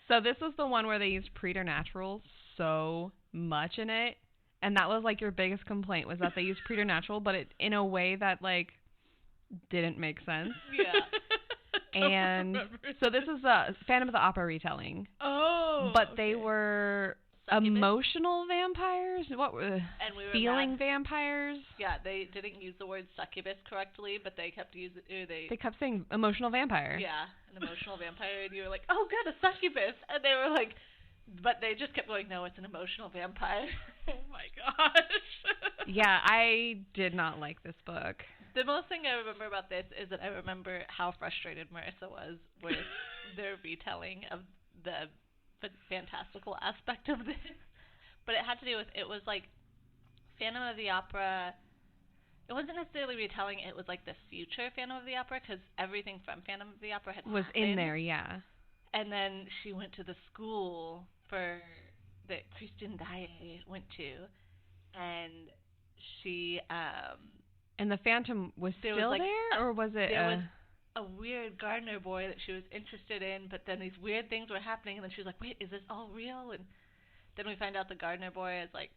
So this was the one where they used preternatural so much in it, and that was like your biggest complaint, was that they used preternatural, but it in a way that like didn't make sense. Yeah. And so this is a Phantom of the Opera retelling. Oh. But they were Succubus? Emotional vampires. What were And we were feeling mad. vampires? Yeah, they didn't use the word succubus correctly, but they kept using They kept saying emotional vampire. Yeah, an emotional vampire, and you were like, oh god, a succubus, and they were like, but they just kept going, no, it's an emotional vampire. Oh my gosh. Yeah, I did not like this book. The most thing I remember about this is that I remember how frustrated Marissa was with their retelling of the fantastical aspect of this. But it had to do with, it was like Phantom of the Opera. It wasn't necessarily retelling, it was like the future Phantom of the Opera, because everything from Phantom of the Opera had Was happened. in there, yeah. And then she went to the school that Kristen Daae went to, and she And the Phantom was there still was, like, there, or was it? there was a weird gardener boy that she was interested in, but then these weird things were happening, and then she was like, wait, is this all real? And then we find out the gardener boy is like,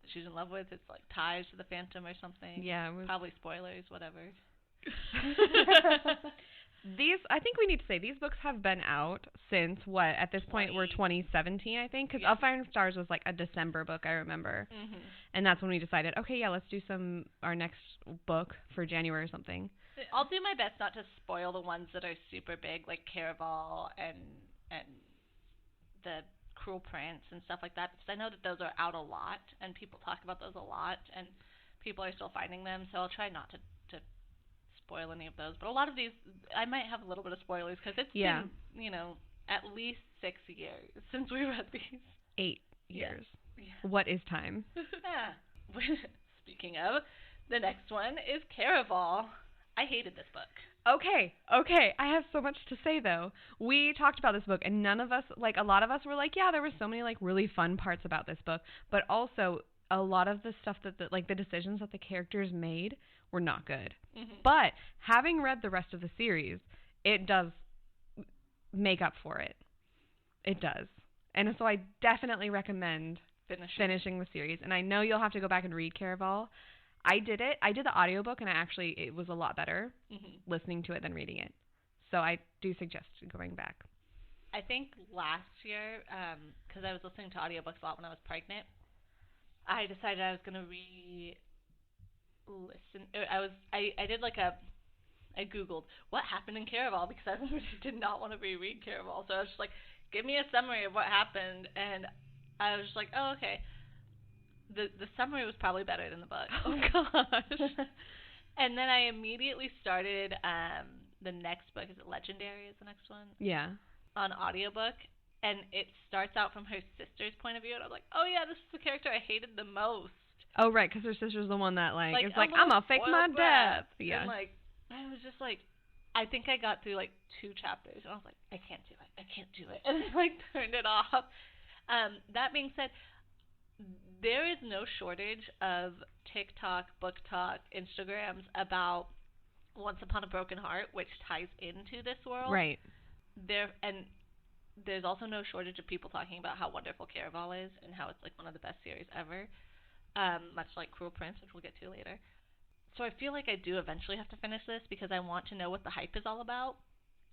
that she's in love with, it's like ties to the Phantom or something. Yeah, it was... Probably spoilers, whatever. I think we need to say, these books have been out since, what, at this point, we're 2017, I think? Because Yeah. Of Fire and Stars was like a December book, I remember. Mm-hmm. And that's when we decided, okay, yeah, let's do our next book for January or something. I'll do my best not to spoil the ones that are super big, like Caraval and the Cruel Prince and stuff like that, because I know that those are out a lot, and people talk about those a lot, and people are still finding them, so I'll try not to spoil any of those. But a lot of these, I might have a little bit of spoilers, because it's been, at least 6 years since we read these. 8 years. Yeah. What is time? Yeah. Speaking of, the next one is Caraval. I hated this book. Okay. I have so much to say, though. We talked about this book, and none of us, like, a lot of us were like, yeah, there were so many, like, really fun parts about this book. But also, a lot of the stuff that, the decisions that the characters made were not good. Mm-hmm. But having read the rest of the series, it does make up for it. It does. And so I definitely recommend finishing the series. And I know you'll have to go back and read Caraval. I did it. I did the audiobook, and it was a lot better listening to it than reading it. So I do suggest going back. I think last year, because I was listening to audiobooks a lot when I was pregnant, I decided I was going to re-listen. I did like I Googled what happened in Caraval because I did not want to reread Caraval. So I was just like, give me a summary of what happened. And I was just like, oh, okay. The summary was probably better than the book. Oh, gosh. And then I immediately started the next book. Is it Legendary is the next one? Yeah. On audiobook. And it starts out from her sister's point of view. And I was like, oh, yeah, this is the character I hated the most. Oh, right, because her sister's the one that, is like, I'm going to fake my death. Yeah. And, I was just like, I think I got through, 2 chapters. And I was like, I can't do it. And I, turned it off. That being said, there is no shortage of TikTok, book talk, Instagrams about Once Upon a Broken Heart, which ties into this world. Right. There's also no shortage of people talking about how wonderful Caraval is and how it's one of the best series ever, much like Cruel Prince, which we'll get to later. So I feel like I do eventually have to finish this because I want to know what the hype is all about,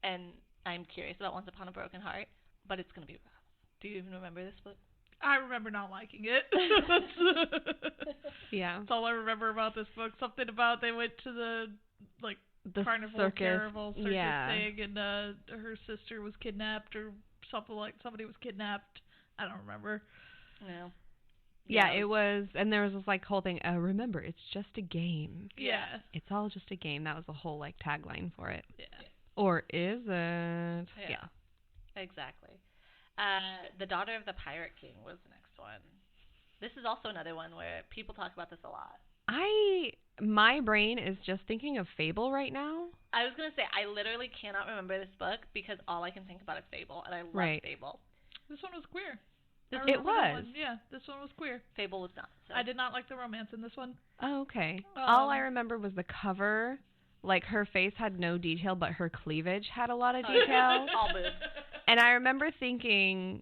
and I'm curious about Once Upon a Broken Heart, but it's going to be rough. Do you even remember this book? I remember not liking it. Yeah. That's all I remember about this book. Something about they went to the carnival circus. Caraval circus thing, and her sister was kidnapped, or somebody was kidnapped. I don't remember. No. Yeah, it was, and there was this whole thing. Remember, it's just a game. Yeah. It's all just a game. That was the whole tagline for it. Yeah. Or is it? Yeah. Exactly. The Daughter of the Pirate King was the next one. This is also another one where people talk about this a lot. My brain is just thinking of Fable right now. I was going to say, I literally cannot remember this book because all I can think about is Fable, and I love Fable. This one was queer. It was. Yeah, this one was queer. Fable was not. So. I did not like the romance in this one. Oh, okay. All I remember was the cover. Her face had no detail, but her cleavage had a lot of detail. All boobs. And I remember thinking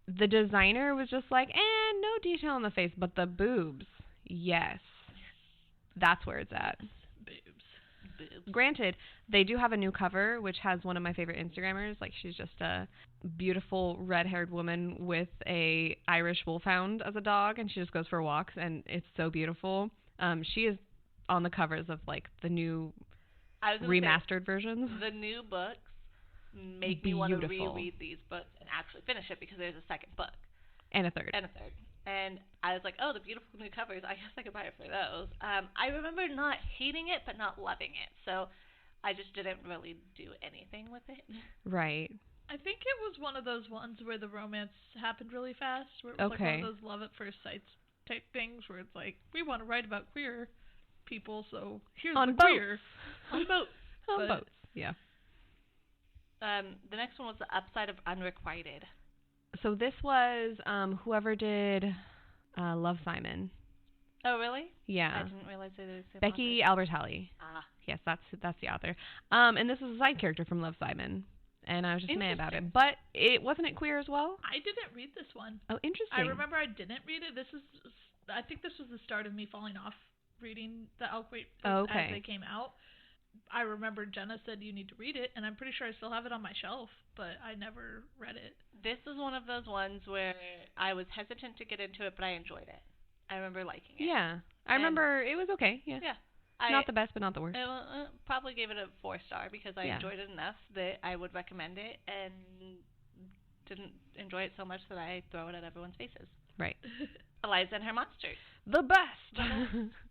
the designer was just no detail on the face, but the boobs, yes. That's where it's at. Boobs. Granted, they do have a new cover, which has one of my favorite Instagrammers. She's just a beautiful red-haired woman with a Irish wolfhound as a dog, and she just goes for walks, and it's so beautiful. She is on the covers of the new remastered versions. The new books make me want to reread these books and actually finish it because there's a second book. And a third. And I was like, oh, the beautiful new covers. I guess I could buy it for those. I remember not hating it, but not loving it. So I just didn't really do anything with it. Right. I think it was one of those ones where the romance happened really fast. Where it was one of those love at first sight type things where it's we want to write about queer people, so here's on the boats. queer. On boats. On boats, yeah. The next one was The Upside of Unrequited. So this was whoever did Love, Simon. Oh, really? Yeah. I didn't realize they did the same Becky Albertalli. Ah. Yes, that's the author. And this is a side character from Love, Simon. And I was just mad about it. But wasn't it queer as well? I didn't read this one. Oh, interesting. I remember I didn't read it. I think this was the start of me falling off reading the Owlcrate as they came out. I remember Jenna said you need to read it, and I'm pretty sure I still have it on my shelf, but I never read it. This is one of those ones where I was hesitant to get into it, but I enjoyed it. I remember liking it. Yeah. I remember it was okay. Yeah. Yeah. Not the best, but not the worst. I probably gave it a 4-star because I enjoyed it enough that I would recommend it, and didn't enjoy it so much that I throw it at everyone's faces. Right. Eliza and Her Monsters. The best.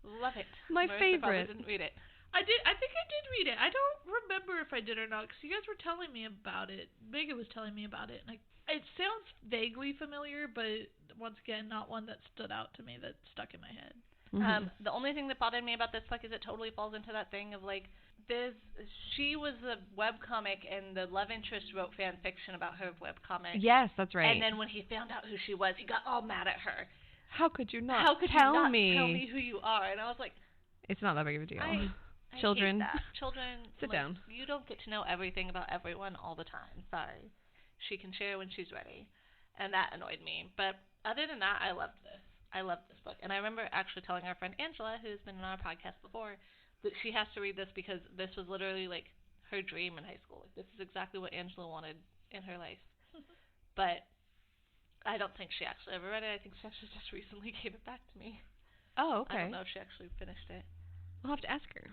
Love it. My Marissa favorite. Didn't read it. I think I did read it. I don't remember if I did or not, because you guys were telling me about it. Megan was telling me about it, and it sounds vaguely familiar, but once again, not one that stood out to me that stuck in my head. Mm-hmm. The only thing that bothered me about this book is it totally falls into that thing of She was a webcomic, and the love interest wrote fan fiction about her webcomic. Yes, that's right. And then when he found out who she was, he got all mad at her. How could you not How could tell you not me? tell me who you are? And I was like, It's not that big of a deal. I Children. hate that. Children, Sit like, down. You don't get to know everything about everyone all the time. Sorry. She can share when she's ready. And that annoyed me. But other than that, I loved this. I loved this book. And I remember actually telling our friend Angela, who's been on our podcast before, that she has to read this because this was literally like her dream in high school. Like, this is exactly what Angela wanted in her life. But I don't think she actually ever read it. I think she actually just recently gave it back to me. Oh, okay. I don't know if she actually finished it. We'll have to ask her.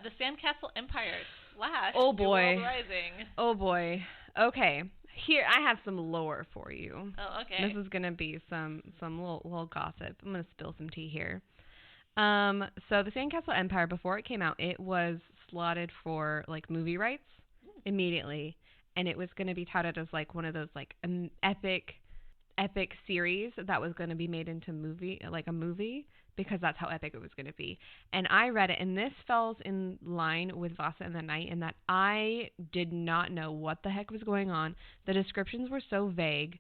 The Sandcastle Empire / Oh boy. New World Rising. Oh boy. Okay. Here, I have some lore for you. Oh, okay. This is gonna be some little gossip. I'm gonna spill some tea here. So the Sandcastle Empire, before it came out, it was slotted for like movie rights immediately, and it was gonna be touted as like one of those like epic series that was gonna be made into a movie, because that's how epic it was gonna be. And I read it, and this falls in line with Vasa and the Night in that I did not know what the heck was going on. The descriptions were so vague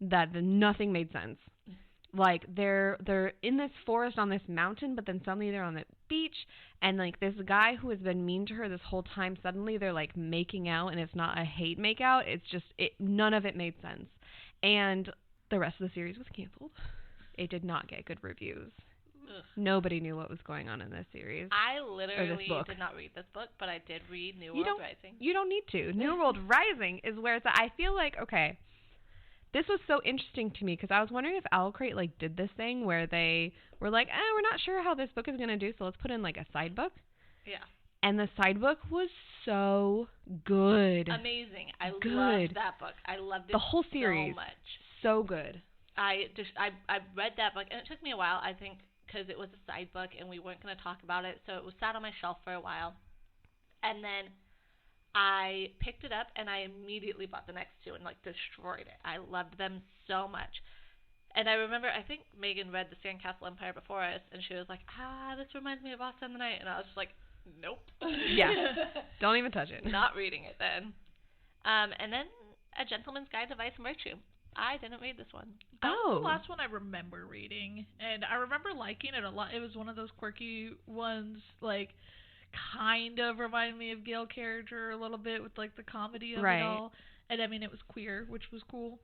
that nothing made sense. Like, they're in this forest on this mountain, but then suddenly they're on the beach, and like this guy who has been mean to her this whole time, suddenly they're like making out, and it's not a hate make out. It's just none of it made sense. And the rest of the series was canceled. It did not get good reviews. Ugh. Nobody knew what was going on in this series. I literally book. did not read this book, but I did read New World Rising. You don't need to. New World Rising is where it's at. I feel like, okay, this was so interesting to me because I was wondering if Owlcrate like did this thing where they were like, we're not sure how this book is going to do, so let's put in like a side book. Yeah. And the side book was so good. Amazing. I good. loved that book. I loved it the whole series. so much. So good. I read that book, and it took me a while, I think, because it was a side book and we weren't going to talk about it, so it was sat on my shelf for a while. And then I picked it up and I immediately bought the next two and like destroyed it. I loved them so much. And I remember, I think Megan read The Sandcastle Empire before us, and she was like, this reminds me of Vasa and the Night. And I was just like, nope. Yeah. Don't even touch it. Not reading it then. And then A Gentleman's Guide to Vice and Virtue. I didn't read this one. That was the last one I remember reading, and I remember liking it a lot. It was one of those quirky ones, like, kind of reminded me of Gail character a little bit with, like, the comedy of it all. And, I mean, it was queer, which was cool.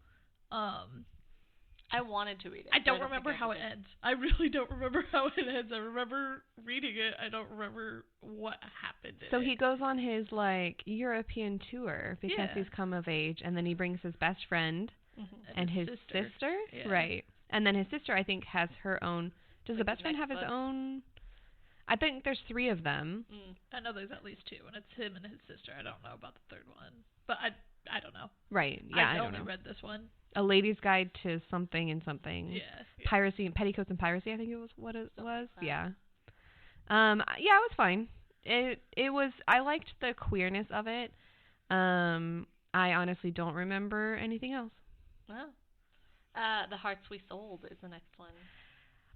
I wanted to read it. I don't remember how it ends. I really don't remember how it ends. I remember reading it. I don't remember what happened in So it. he goes on his, like, European tour because he's come of age, and then he brings his best friend and his sister? Yeah. Right. And then his sister, I think, has her own. Does the best friend have his own? I think there's 3 of them. I know there's at least 2, and it's him and his sister. I don't know about the third one, but I don't know. Right. Yeah, I don't only know. read this one. A Lady's Guide to Something and Something. Yeah. Piracy and Petticoats and Piracy, I think it was what it was. Like Yeah. Yeah, it was fine. It was. I liked the queerness of it. I honestly don't remember anything else. Wow. The Hearts We Sold is the next one.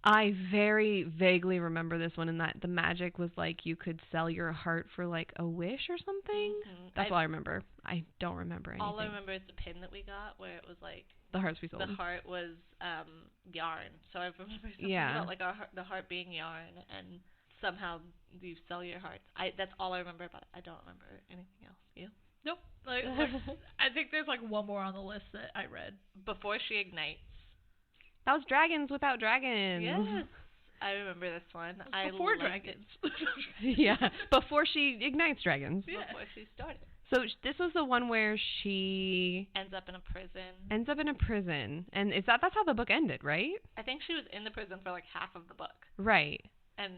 I very vaguely remember this one, in that the magic was like you could sell your heart for like a wish or something. That's all I remember. I don't remember anything. All I remember is the pin that we got where it was like The Hearts We Sold. the heart was yarn. So I remember something about like the heart being yarn, and somehow you sell your hearts. That's all I remember about it. I don't remember anything else. You? Nope. Like, I think there's like one more on the list that I read. Before She Ignites. That was Dragons Without Dragons. Yes. I remember this one. Before Dragons. Yeah. Before She Ignites Dragons. Yeah. Before she started. So this was the one where she ends up in a prison. And that's how the book ended, right? I think she was in the prison for like half of the book. Right. And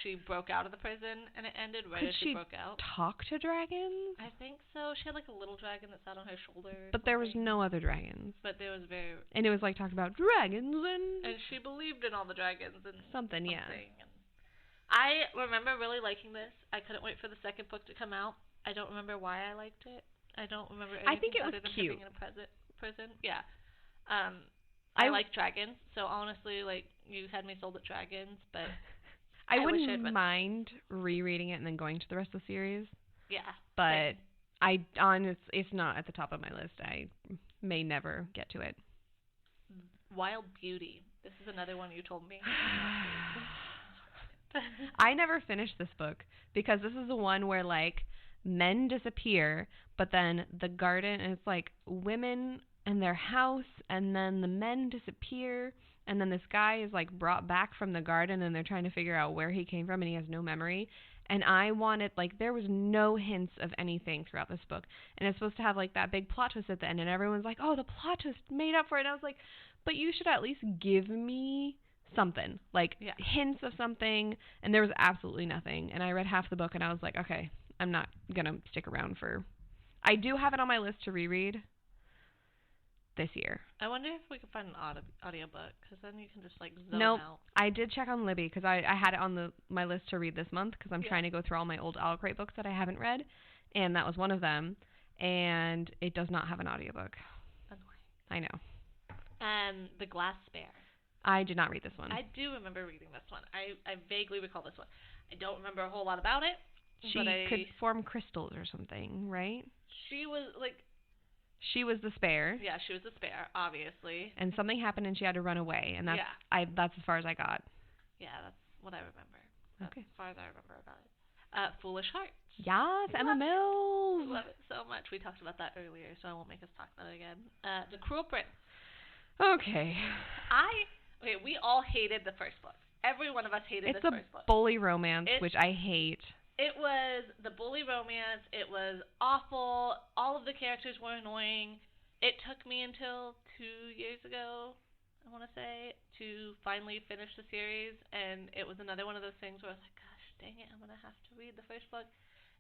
she broke out of the prison, and it ended right as she broke out. Talk to dragons? I think so. She had like a little dragon that sat on her shoulder. But there was no other dragons. But there was And it was like talking about dragons and she believed in all the dragons and something. Yeah. And I remember really liking this. I couldn't wait for the second book to come out. I don't remember why I liked it. I don't remember anything I think it was other than cute. Her being in a prison. Yeah. I like dragons, so honestly, like, you had me sold at dragons, but I wish wouldn't I'd mind rereading it and then going to the rest of the series, Yeah. but it's not at the top of my list. I may never get to it. Wild Beauty. This is another one you told me. I never finished this book because this is the one where like men disappear, but then the garden, and it's like women and their house, and then the men disappear, and then this guy is like brought back from the garden, and they're trying to figure out where he came from, and he has no memory. And I wanted, like, there was no hints of anything throughout this book, and it's supposed to have like that big plot twist at the end, and everyone's like, oh, the plot twist made up for it. And I was like, but you should at least give me something, like hints of something, and there was absolutely nothing. And I read half the book, and I was like, okay, I'm not gonna stick around for. I do have it on my list to reread this year. I wonder if we could find an audiobook, because then you can just like zone Nope. out. I did check on Libby because I had it on my list to read this month because I'm trying to go through all my old Owlcrate books that I haven't read, and that was one of them, and it does not have an audiobook. Annoying. I know. The Glass Bear. I did not read this one. I do remember reading this one. I vaguely recall this one. I don't remember a whole lot about it. She could form crystals or something, right? She was like... She was the spare. Yeah, she was the spare, obviously. And something happened and she had to run away, and that's as far as I got. Yeah, that's what I remember. That's Okay. as far as I remember about it. Foolish Hearts. Yes, Emma Mills. Love it so much. We talked about that earlier, so I won't make us talk about it again. The Cruel Prince. Okay. We all hated the first book. Every one of us hated this first book. It's a bully romance, which I hate. It was the bully romance. It was awful. All of the characters were annoying. It took me until 2 years ago, I want to say, to finally finish the series. And it was another one of those things where I was like, gosh, dang it, I'm going to have to read the first book.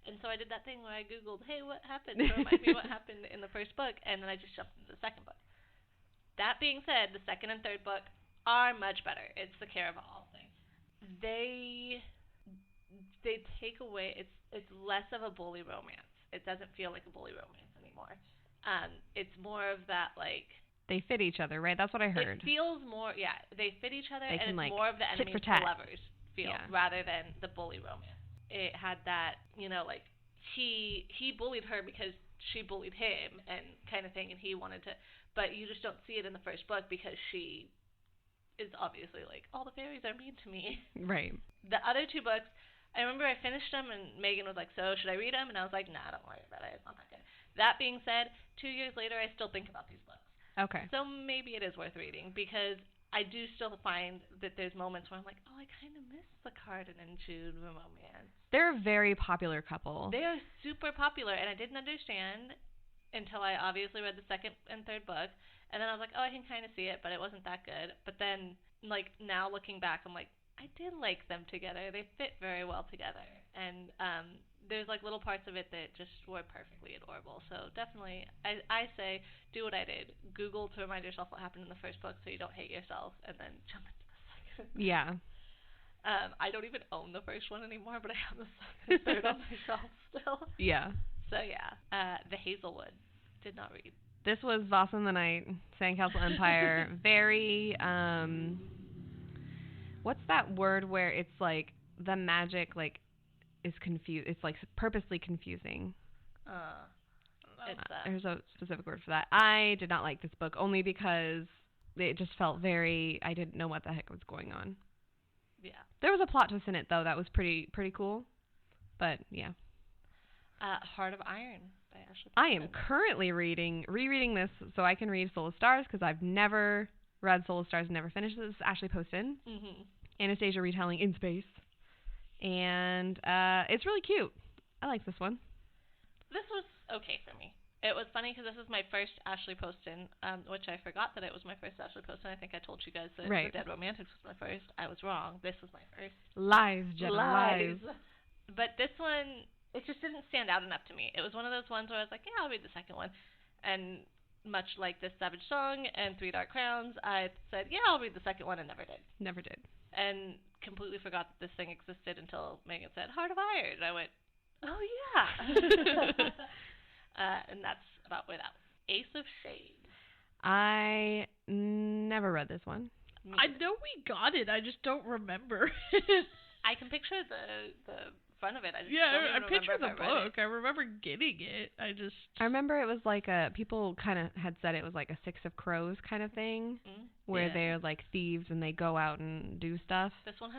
And so I did that thing where I Googled, hey, what happened? Remind me what happened in the first book. And then I just jumped into the second book. That being said, the second and third book are much better. It's the care of all thing. They take away, it's less of a bully romance. It doesn't feel like a bully romance anymore. It's more of that, like... They fit each other, right? That's what I heard. It feels more, they fit each other, and it's like, more of the enemies to lovers feel, rather than the bully romance. It had that, like, he bullied her because she bullied him, and kind of thing, and he wanted to... But you just don't see it in the first book because she is obviously like, all the fairies are mean to me. Right. The other two books... I remember I finished them, and Megan was like, so should I read them? And I was like, nah, don't worry about it. It's not that good. That being said, 2 years later, I still think about these books. Okay. So maybe it is worth reading, because I do still find that there's moments where I'm like, oh, I kind of miss the Cardin and June romance. They're a very popular couple. They are super popular, and I didn't understand until I obviously read the second and third book. And then I was like, oh, I can kind of see it, but it wasn't that good. But then, like, now looking back, I'm like, I did like them together. They fit very well together. And there's like little parts of it that just were perfectly adorable. So definitely, I say, do what I did. Google to remind yourself what happened in the first book so you don't hate yourself, and then jump into the second. Yeah. I don't even own the first one anymore, but I have the second and third on my shelf still. Yeah. So yeah, The Hazelwood. Did not read. This was Voss in the Night, Sandcastle Empire. Very, what's that word where it's like the magic like is confused? It's like purposely confusing. There's a specific word for that. I did not like this book only because it just felt very. I didn't know what the heck was going on. Yeah. There was a plot twist in it though that was pretty cool, but yeah. Heart of Iron by Ashley. I am currently rereading this so I can read Soul of Stars because I've never read Soul of Stars and never finished this. Ashley Poston. Mm-hmm. Anastasia retelling in space. And it's really cute. I like this one. This was okay for me. It was funny because this is my first Ashley Poston, which I forgot that it was my first Ashley Poston. I think I told you guys that The Dead Romantics was my first. I was wrong. This was my first. Lies, Jenna, lies. But this one, it just didn't stand out enough to me. It was one of those ones where I was like, yeah, I'll read the second one. And much like this Savage Song and Three Dark Crowns, I said, yeah, I'll read the second one, and never did. Never did. And completely forgot that this thing existed until Megan said, Heart of Iron. And I went, oh, yeah. And that's about where that was. Ace of Shades. I never read this one. I know we got it. I just don't remember. I can picture the front of it. I just Yeah, don't I even picture remember the if I read book. I remember getting it. I remember it was like people kind of had said it was like a Six of Crows kind of thing, where Yeah. they're like thieves and they go out and do stuff. This 100%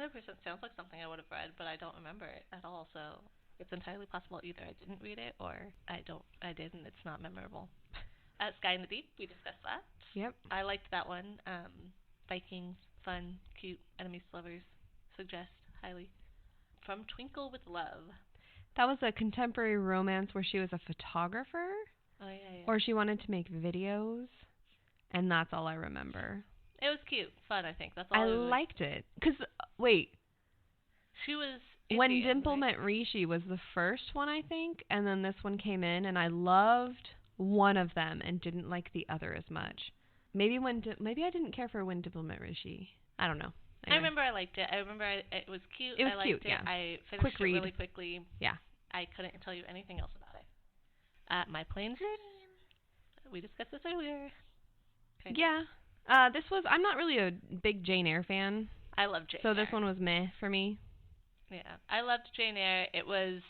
sounds like something I would have read, but I don't remember it at all. So it's entirely possible either I didn't read it or I did and it's not memorable. Sky in the Deep, we discussed that. Yep. I liked that one. Vikings, fun, cute, enemies to lovers. Suggest highly. From Twinkle with Love. That was a contemporary romance where she was a photographer, Oh yeah. or she wanted to make videos, and that's all I remember. It was cute, fun. I think that's all. I liked it. 'Cause wait, she was When Indian, Dimple right? Met Rishi was the first one, I think, and then this one came in, and I loved one of them and didn't like the other as much. Maybe I didn't care for When Dimple Met Rishi. I don't know. I remember I liked it. I remember it was cute. It was I liked cute, it. yeah. I finished Quick it read. really quickly. Yeah. I couldn't tell you anything else about it. My Plain Jane. We discussed this earlier. Kind of. Yeah. I'm not really a big Jane Eyre fan, I love Jane so Eyre. this one was meh for me. Yeah, I loved Jane Eyre. It was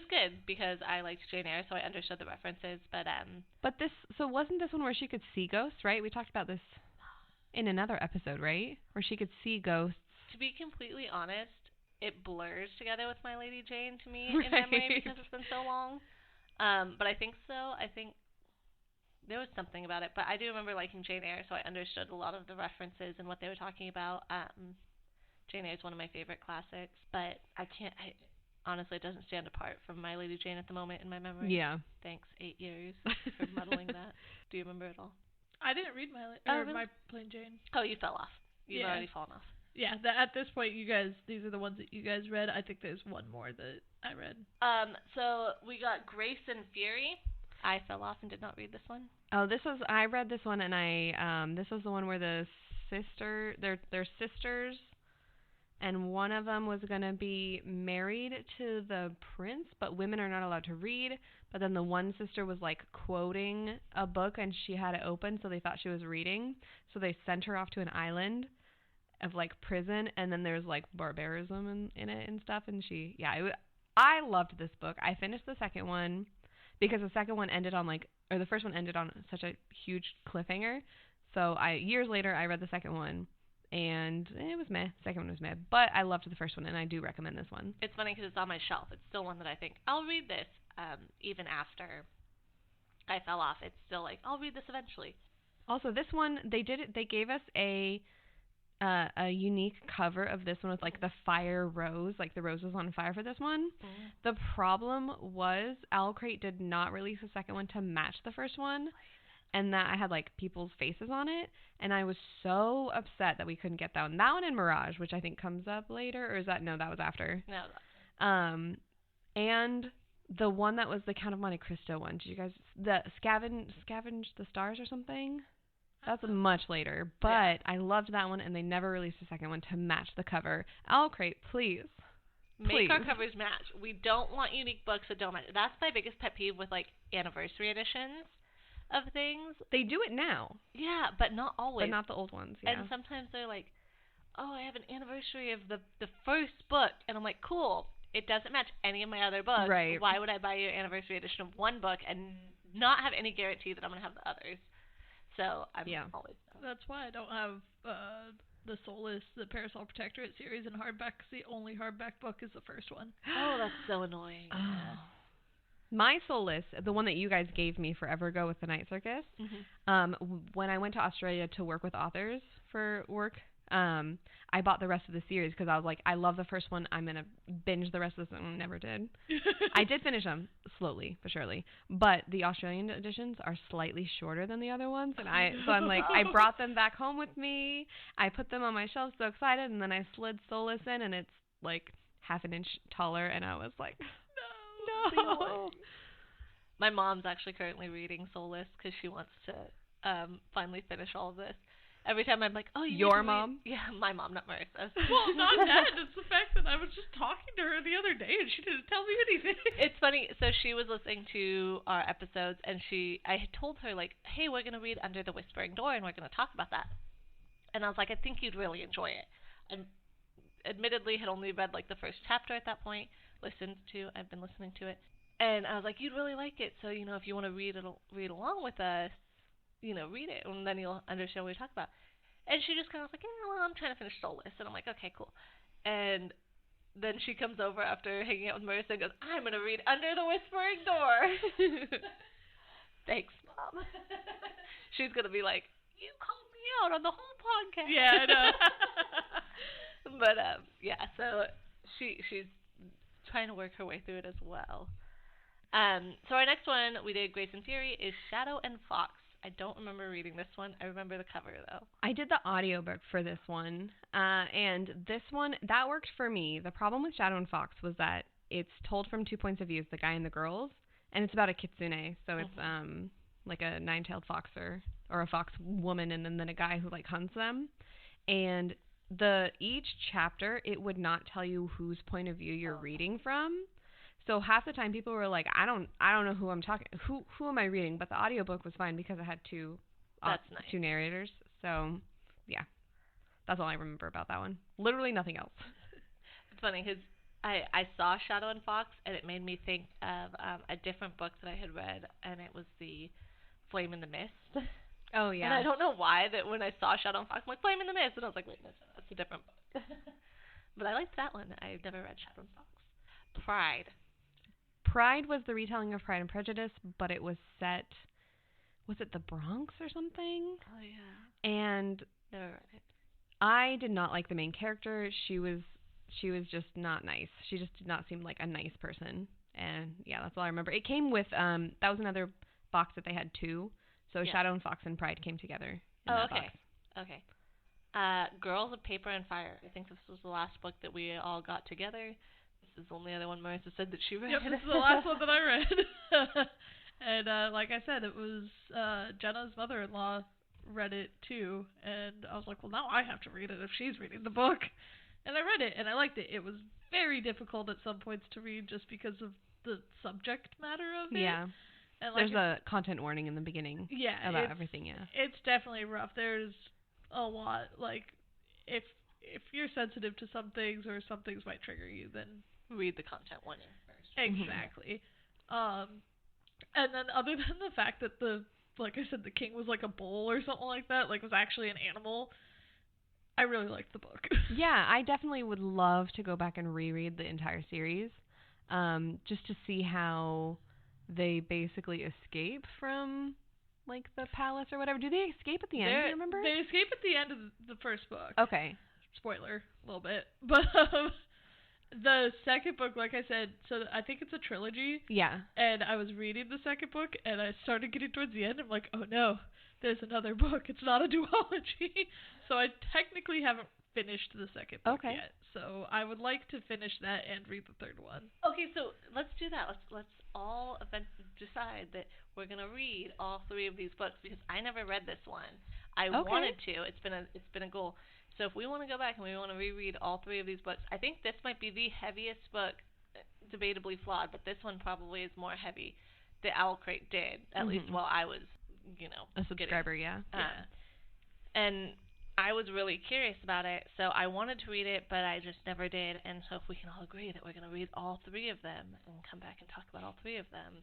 good because I liked Jane Eyre, so I understood the references. But Wasn't this one where she could see ghosts, right? We talked about this in another episode, right? Where she could see ghosts. to be completely honest, it blurs together with My Lady Jane to me Right. in memory because it's been so long. But I think so. I think there was something about it. But I do remember liking Jane Eyre, so I understood a lot of the references and what they were talking about. Jane Eyre is one of my favorite classics, but honestly, it doesn't stand apart from My Lady Jane at the moment in my memory. Yeah. Thanks, 8 years for muddling that. Do you remember it all? I didn't read really? My Plain Jane. Oh, you fell off. You've Yeah. already fallen off. Yeah, at this point, these are the ones that you guys read. I think there's one more that I read. So we got Grace and Fury. I fell off and did not read this one. Oh, I read this one, and this was the one where they're sisters, and one of them was going to be married to the prince, but women are not allowed to read. But then the one sister was like quoting a book, and she had it open, so they thought she was reading. So they sent her off to an island of like prison, and then there's like barbarism in it and stuff. And I loved this book. I finished the second one because the second one ended on the first one ended on such a huge cliffhanger. So years later I read the second one, and it was meh. The second one was meh, but I loved the first one, and I do recommend this one. It's funny because it's on my shelf. It's still one that I think I'll read this. Even after I fell off, it's still like I'll read this eventually. Also, this one they gave us a unique cover of this one with like the fire rose, like the rose was on fire for this one. Mm-hmm. The problem was Owlcrate did not release the second one to match the first one, and that I had like people's faces on it, and I was so upset that we couldn't get that one. That one and Mirage, which I think comes up later, or is that no? That was after. No. And the one that was the Count of Monte Cristo one. Did you guys the Scavenge the Stars or something? That's much later, but yeah. I loved that one, and they never released a second one to match the cover. Owlcrate, please. Make our covers match. We don't want unique books that don't match. That's my biggest pet peeve with like anniversary editions of things. They do it now. Yeah, but not always. But not the old ones, yeah. And sometimes they're like, oh, I have an anniversary of the first book, and I'm like, cool. It doesn't match any of my other books. Right. Why would I buy you an anniversary edition of one book and not have any guarantee that I'm going to have the others? So I'm always done. That's why I don't have the Soulless, the Parasol Protectorate series in hardback, 'cause the only hardback book is the first one. Oh, that's so annoying. Oh. My Soulless, the one that you guys gave me forever ago with the Night Circus, when I went to Australia to work with authors for work, I bought the rest of the series because I was like, I love the first one. I'm going to binge the rest of this, and I never did. I did finish them slowly but surely, but the Australian editions are slightly shorter than the other ones, and I'm like, I brought them back home with me. I put them on my shelf, so excited, and then I slid Soulless in, and it's like half an inch taller, and I was like, no. My mom's actually currently reading Soulless because she wants to finally finish all of this. Every time I'm like, oh, your mom? Yeah, my mom, not Marissa's. Well, not that. It's the fact that I was just talking to her the other day and she didn't tell me anything. It's funny. So she was listening to our episodes, and I had told her, like, hey, we're going to read Under the Whispering Door, and we're going to talk about that. And I was like, I think you'd really enjoy it. And admittedly had only read like the first chapter at that point. I've been listening to it, and I was like, you'd really like it. So if you want to read along with us, read it, and then you'll understand what we talk about. And she just kind of was like, well, I'm trying to finish Soulless, and I'm like, okay, cool. And then she comes over after hanging out with Marissa and goes, I'm gonna read Under the Whispering Door. Thanks, Mom. She's gonna be like, you called me out on the whole podcast. Yeah, I know. But yeah, so she's trying to work her way through it as well. So our next one we did, Grace and Fury, is Shadow and Fox. I don't remember reading this one. I remember the cover though. I did the audiobook for this one, and this one that worked for me. The problem with Shadow and Fox was that it's told from 2 points of view, the guy and the girls, and it's about a kitsune, so it's like a nine-tailed fox or a fox woman, and then a guy who like hunts them. And each chapter, it would not tell you whose point of view you're reading from. So half the time people were like, I don't know who I'm talking, who am I reading? But the audiobook was fine because it had two narrators. So yeah, that's all I remember about that one. Literally nothing else. It's funny because I saw Shadow and Fox, and it made me think of a different book that I had read, and it was the Flame in the Mist. Oh yeah. And I don't know why that when I saw Shadow and Fox, I'm like, Flame in the Mist, and I was like, wait, no, that's a different book. But I liked that one. I've never read Shadow and Fox. Pride was the retelling of Pride and Prejudice, but it was set, was it the Bronx or something? Oh yeah. And never read it. I did not like the main character. She was just not nice. She just did not seem like a nice person. And yeah, that's all I remember. It came with that was another box that they had two. So yeah. Shadow and Fox and Pride came together in that box. Okay. Girls of Paper and Fire. I think this was the last book that we all got together. This is the only other one Marissa said that she read. Yep, this is the last one that I read. And like I said, it was Jenna's mother-in-law read it too, and I was like, well, now I have to read it if she's reading the book. And I read it, and I liked it. It was very difficult at some points to read just because of the subject matter of it. Yeah. And like there's a content warning in the beginning. Yeah. About everything, yeah. It's definitely rough. There's a lot. Like, if you're sensitive to some things or some things might trigger you, then read the content warning first. Exactly. And then other than the fact that like I said, the king was like a bull or something like that, like was actually an animal, I really liked the book. Yeah, I definitely would love to go back and reread the entire series, just to see how they basically escape from like the palace or whatever. Do they escape at the end? Do you remember? They escape at the end of the first book. Okay. Spoiler, a little bit, but the second book, like I said, so I think it's a trilogy. Yeah. And I was reading the second book, and I started getting towards the end. I'm like, oh no, there's another book. It's not a duology. So I technically haven't finished the second book yet. So I would like to finish that and read the third one. Okay, so let's do that. Let's all decide that we're gonna read all three of these books because I never read this one. I wanted to. It's been a goal. So if we want to go back and we want to reread all three of these books, I think this might be the heaviest book, debatably flawed, but this one probably is more heavy. The Owlcrate did, at least while I was, a subscriber, and I was really curious about it, so I wanted to read it, but I just never did. And so if we can all agree that we're going to read all three of them and come back and talk about all three of them.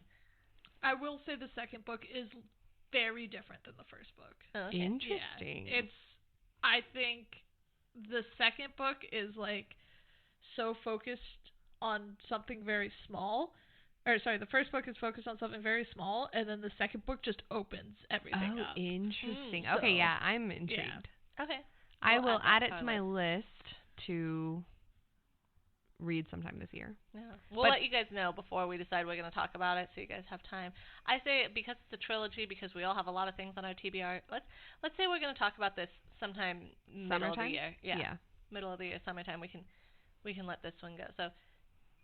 I will say the second book is very different than the first book. Oh, okay. Interesting. Yeah, I think the second book is like so focused on something very small. Or sorry, the first book is focused on something very small, and then the second book just opens everything up. Oh, interesting. Okay, yeah, I'm intrigued. Yeah. Okay. I will add it to my list to read sometime this year. Yeah. We'll let you guys know before we decide we're going to talk about it, so you guys have time. I say because it's a trilogy, because we all have a lot of things on our TBR. Let's say we're going to talk about this sometime middle of the year. Yeah. Middle of the year, summertime. We can let this one go. So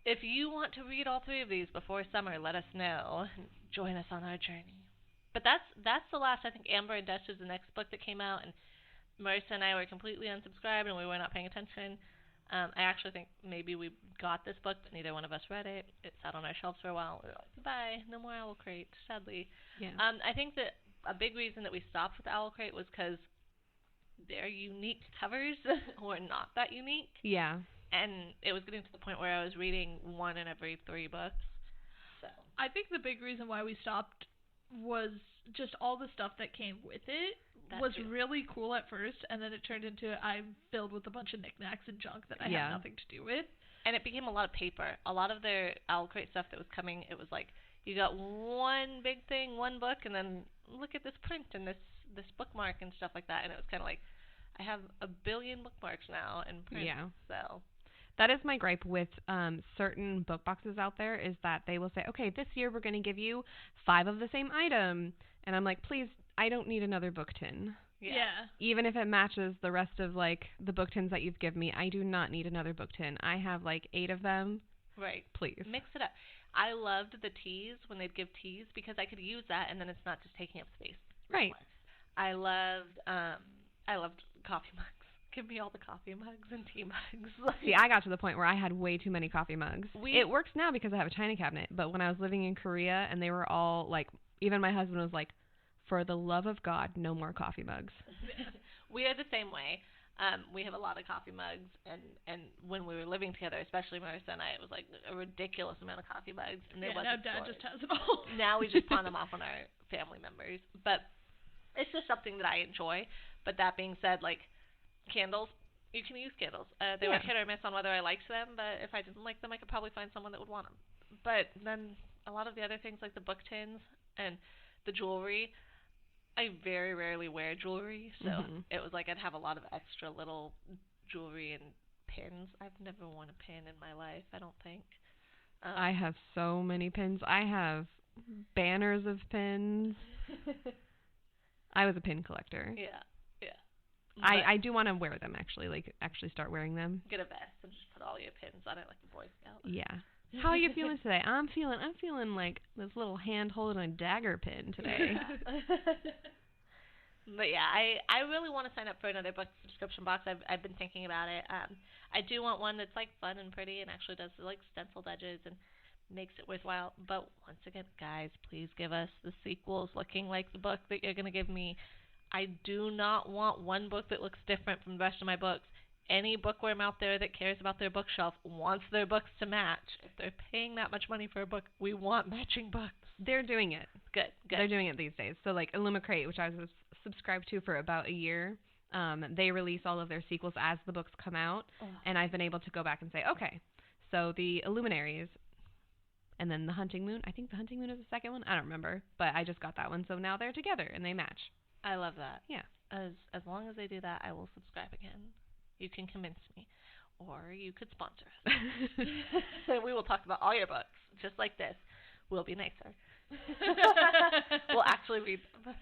if you want to read all three of these before summer, let us know. Join us on our journey. But that's the last. I think Amber and Dust is the next book that came out, and Marissa and I were completely unsubscribed and we were not paying attention. I actually think maybe we got this book, but neither one of us read it. It sat on our shelves for a while. We were like, goodbye, no more Owlcrate, sadly. Yeah. I think that a big reason that we stopped with Owlcrate was because their unique covers were not that unique. Yeah. And it was getting to the point where I was reading one in every 3 books. So I think the big reason why we stopped was just all the stuff that came with it was really cool at first, and then it turned into I'm filled with a bunch of knickknacks and junk that I had nothing to do with. And it became a lot of paper. A lot of their Owlcrate stuff that was coming, it was like you got one big thing, one book, and then look at this print and this bookmark and stuff like that. And it was kind of like, I have a billion bookmarks now and print. Yeah. So that is my gripe with certain book boxes out there, is that they will say, okay, this year we're going to give you 5 of the same item. And I'm like, please, I don't need another book tin. Yeah. Even if it matches the rest of, like, the book tins that you've given me, I do not need another book tin. I have, like, 8 of them. Right. Please. Mix it up. I loved the teas when they'd give teas because I could use that and then it's not just taking up space. Right. I loved coffee mugs. Give me all the coffee mugs and tea mugs. See, I got to the point where I had way too many coffee mugs. It works now because I have a china cabinet, but when I was living in Korea and they were all, like, even my husband was like, for the love of God, no more coffee mugs. We are the same way. We have a lot of coffee mugs, and when we were living together, especially Marissa and I, it was like a ridiculous amount of coffee mugs. And now Dad just has it all. Now we just pawn them off on our family members. But it's just something that I enjoy. But that being said, like, candles, you can use candles. They were hit or miss on whether I liked them, but if I didn't like them, I could probably find someone that would want them. But then a lot of the other things, like the book tins and the jewelry, I very rarely wear jewelry, so it was like I'd have a lot of extra little jewelry and pins. I've never worn a pin in my life, I don't think. I have so many pins. I have banners of pins. I was a pin collector. Yeah. I do want to wear them, actually, like, actually start wearing them. Get a vest and just put all your pins on it like a Boy Scout. Yeah. How are you feeling today? I'm feeling like this little hand holding a dagger pin today. But yeah, I really want to sign up for another book subscription box. I've been thinking about it. I do want one that's like fun and pretty and actually does like stenciled edges and makes it worthwhile. But once again, guys, please give us the sequels looking like the book that you're gonna give me. I do not want one book that looks different from the rest of my books. Any bookworm out there that cares about their bookshelf wants their books to match. If they're paying that much money for a book, we want matching books. They're doing it. Good. They're doing it these days. So, like, Owlcrate, which I was subscribed to for about a year, they release all of their sequels as the books come out, and I've been able to go back and say, okay, so the Illuminaries, and then the Hunting Moon. I think the Hunting Moon is the second one. I don't remember, but I just got that one, so now they're together, and they match. I love that. Yeah. As long as they do that, I will subscribe again. You can convince me. Or you could sponsor us. We will talk about all your books, just like this. We'll be nicer. We'll actually read them.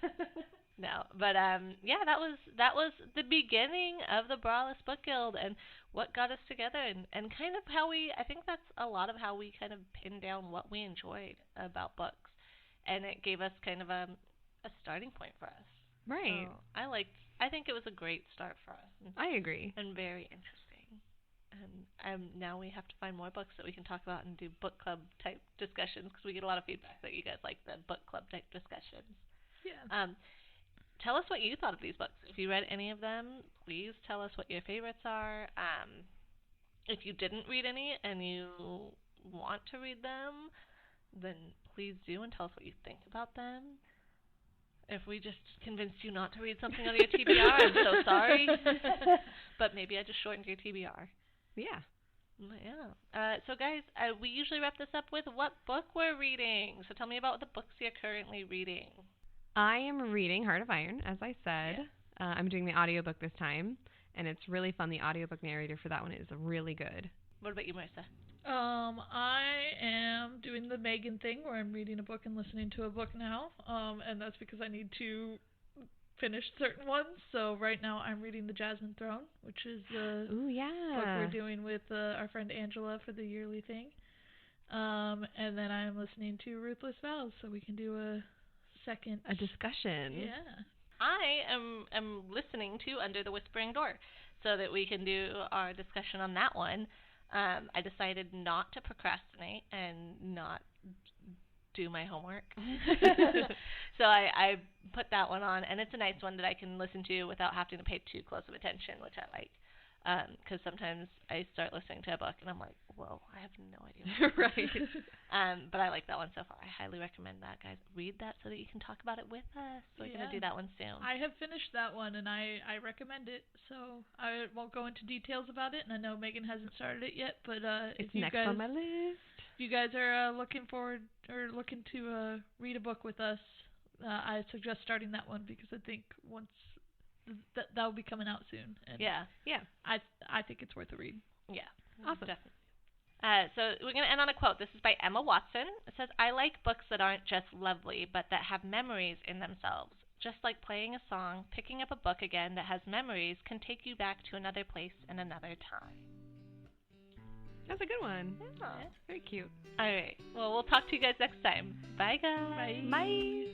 No, but yeah, that was the beginning of the Braless Book Guild and what got us together and kind of how I think that's a lot of how we kind of pinned down what we enjoyed about books. And it gave us kind of a starting point for us. Right. So I think it was a great start for us. I agree. And very interesting. And now we have to find more books that we can talk about and do book club type discussions because we get a lot of feedback that you guys like the book club type discussions. Yeah. Tell us what you thought of these books. If you read any of them, please tell us what your favorites are. If you didn't read any and you want to read them, then please do and tell us what you think about them. If we just convinced you not to read something on your TBR, I'm so sorry. But maybe I just shortened your TBR. Yeah. Yeah. So, guys, we usually wrap this up with what book we're reading. So tell me about the books you're currently reading. I am reading Heart of Iron, as I said. Yeah. I'm doing the audiobook this time, and it's really fun. The audiobook narrator for that one is really good. What about you, Marissa? I am doing the Megan thing where I'm reading a book and listening to a book now, and that's because I need to finish certain ones. So right now I'm reading The Jasmine Throne, which is the book we're doing with our friend Angela for the yearly thing. And then I'm listening to Ruthless Vows, so we can do a discussion. Yeah. I am listening to Under the Whispering Door so that we can do our discussion on that one. I decided not to procrastinate and not do my homework. So I put that one on, and it's a nice one that I can listen to without having to pay too close of attention, which I like. Because sometimes I start listening to a book and I'm like, whoa, I have no idea. Right. But I like that one so far. I highly recommend that, guys. Read that so that you can talk about it with us. We're going to do that one soon. I have finished that one, and I recommend it, so I won't go into details about it, and I know Megan hasn't started it yet, but It's if you next guys, on my list. if you guys are looking to read a book with us, I suggest starting that one, because I think once that will be coming out soon. And Yeah. I think it's worth a read. Yeah. Awesome. Definitely. So we're going to end on a quote. This is by Emma Watson. It says, I like books that aren't just lovely, but that have memories in themselves. Just like playing a song, picking up a book again that has memories can take you back to another place and another time. That's a good one. Yeah. Very cute. All right. Well, we'll talk to you guys next time. Bye, guys. Bye.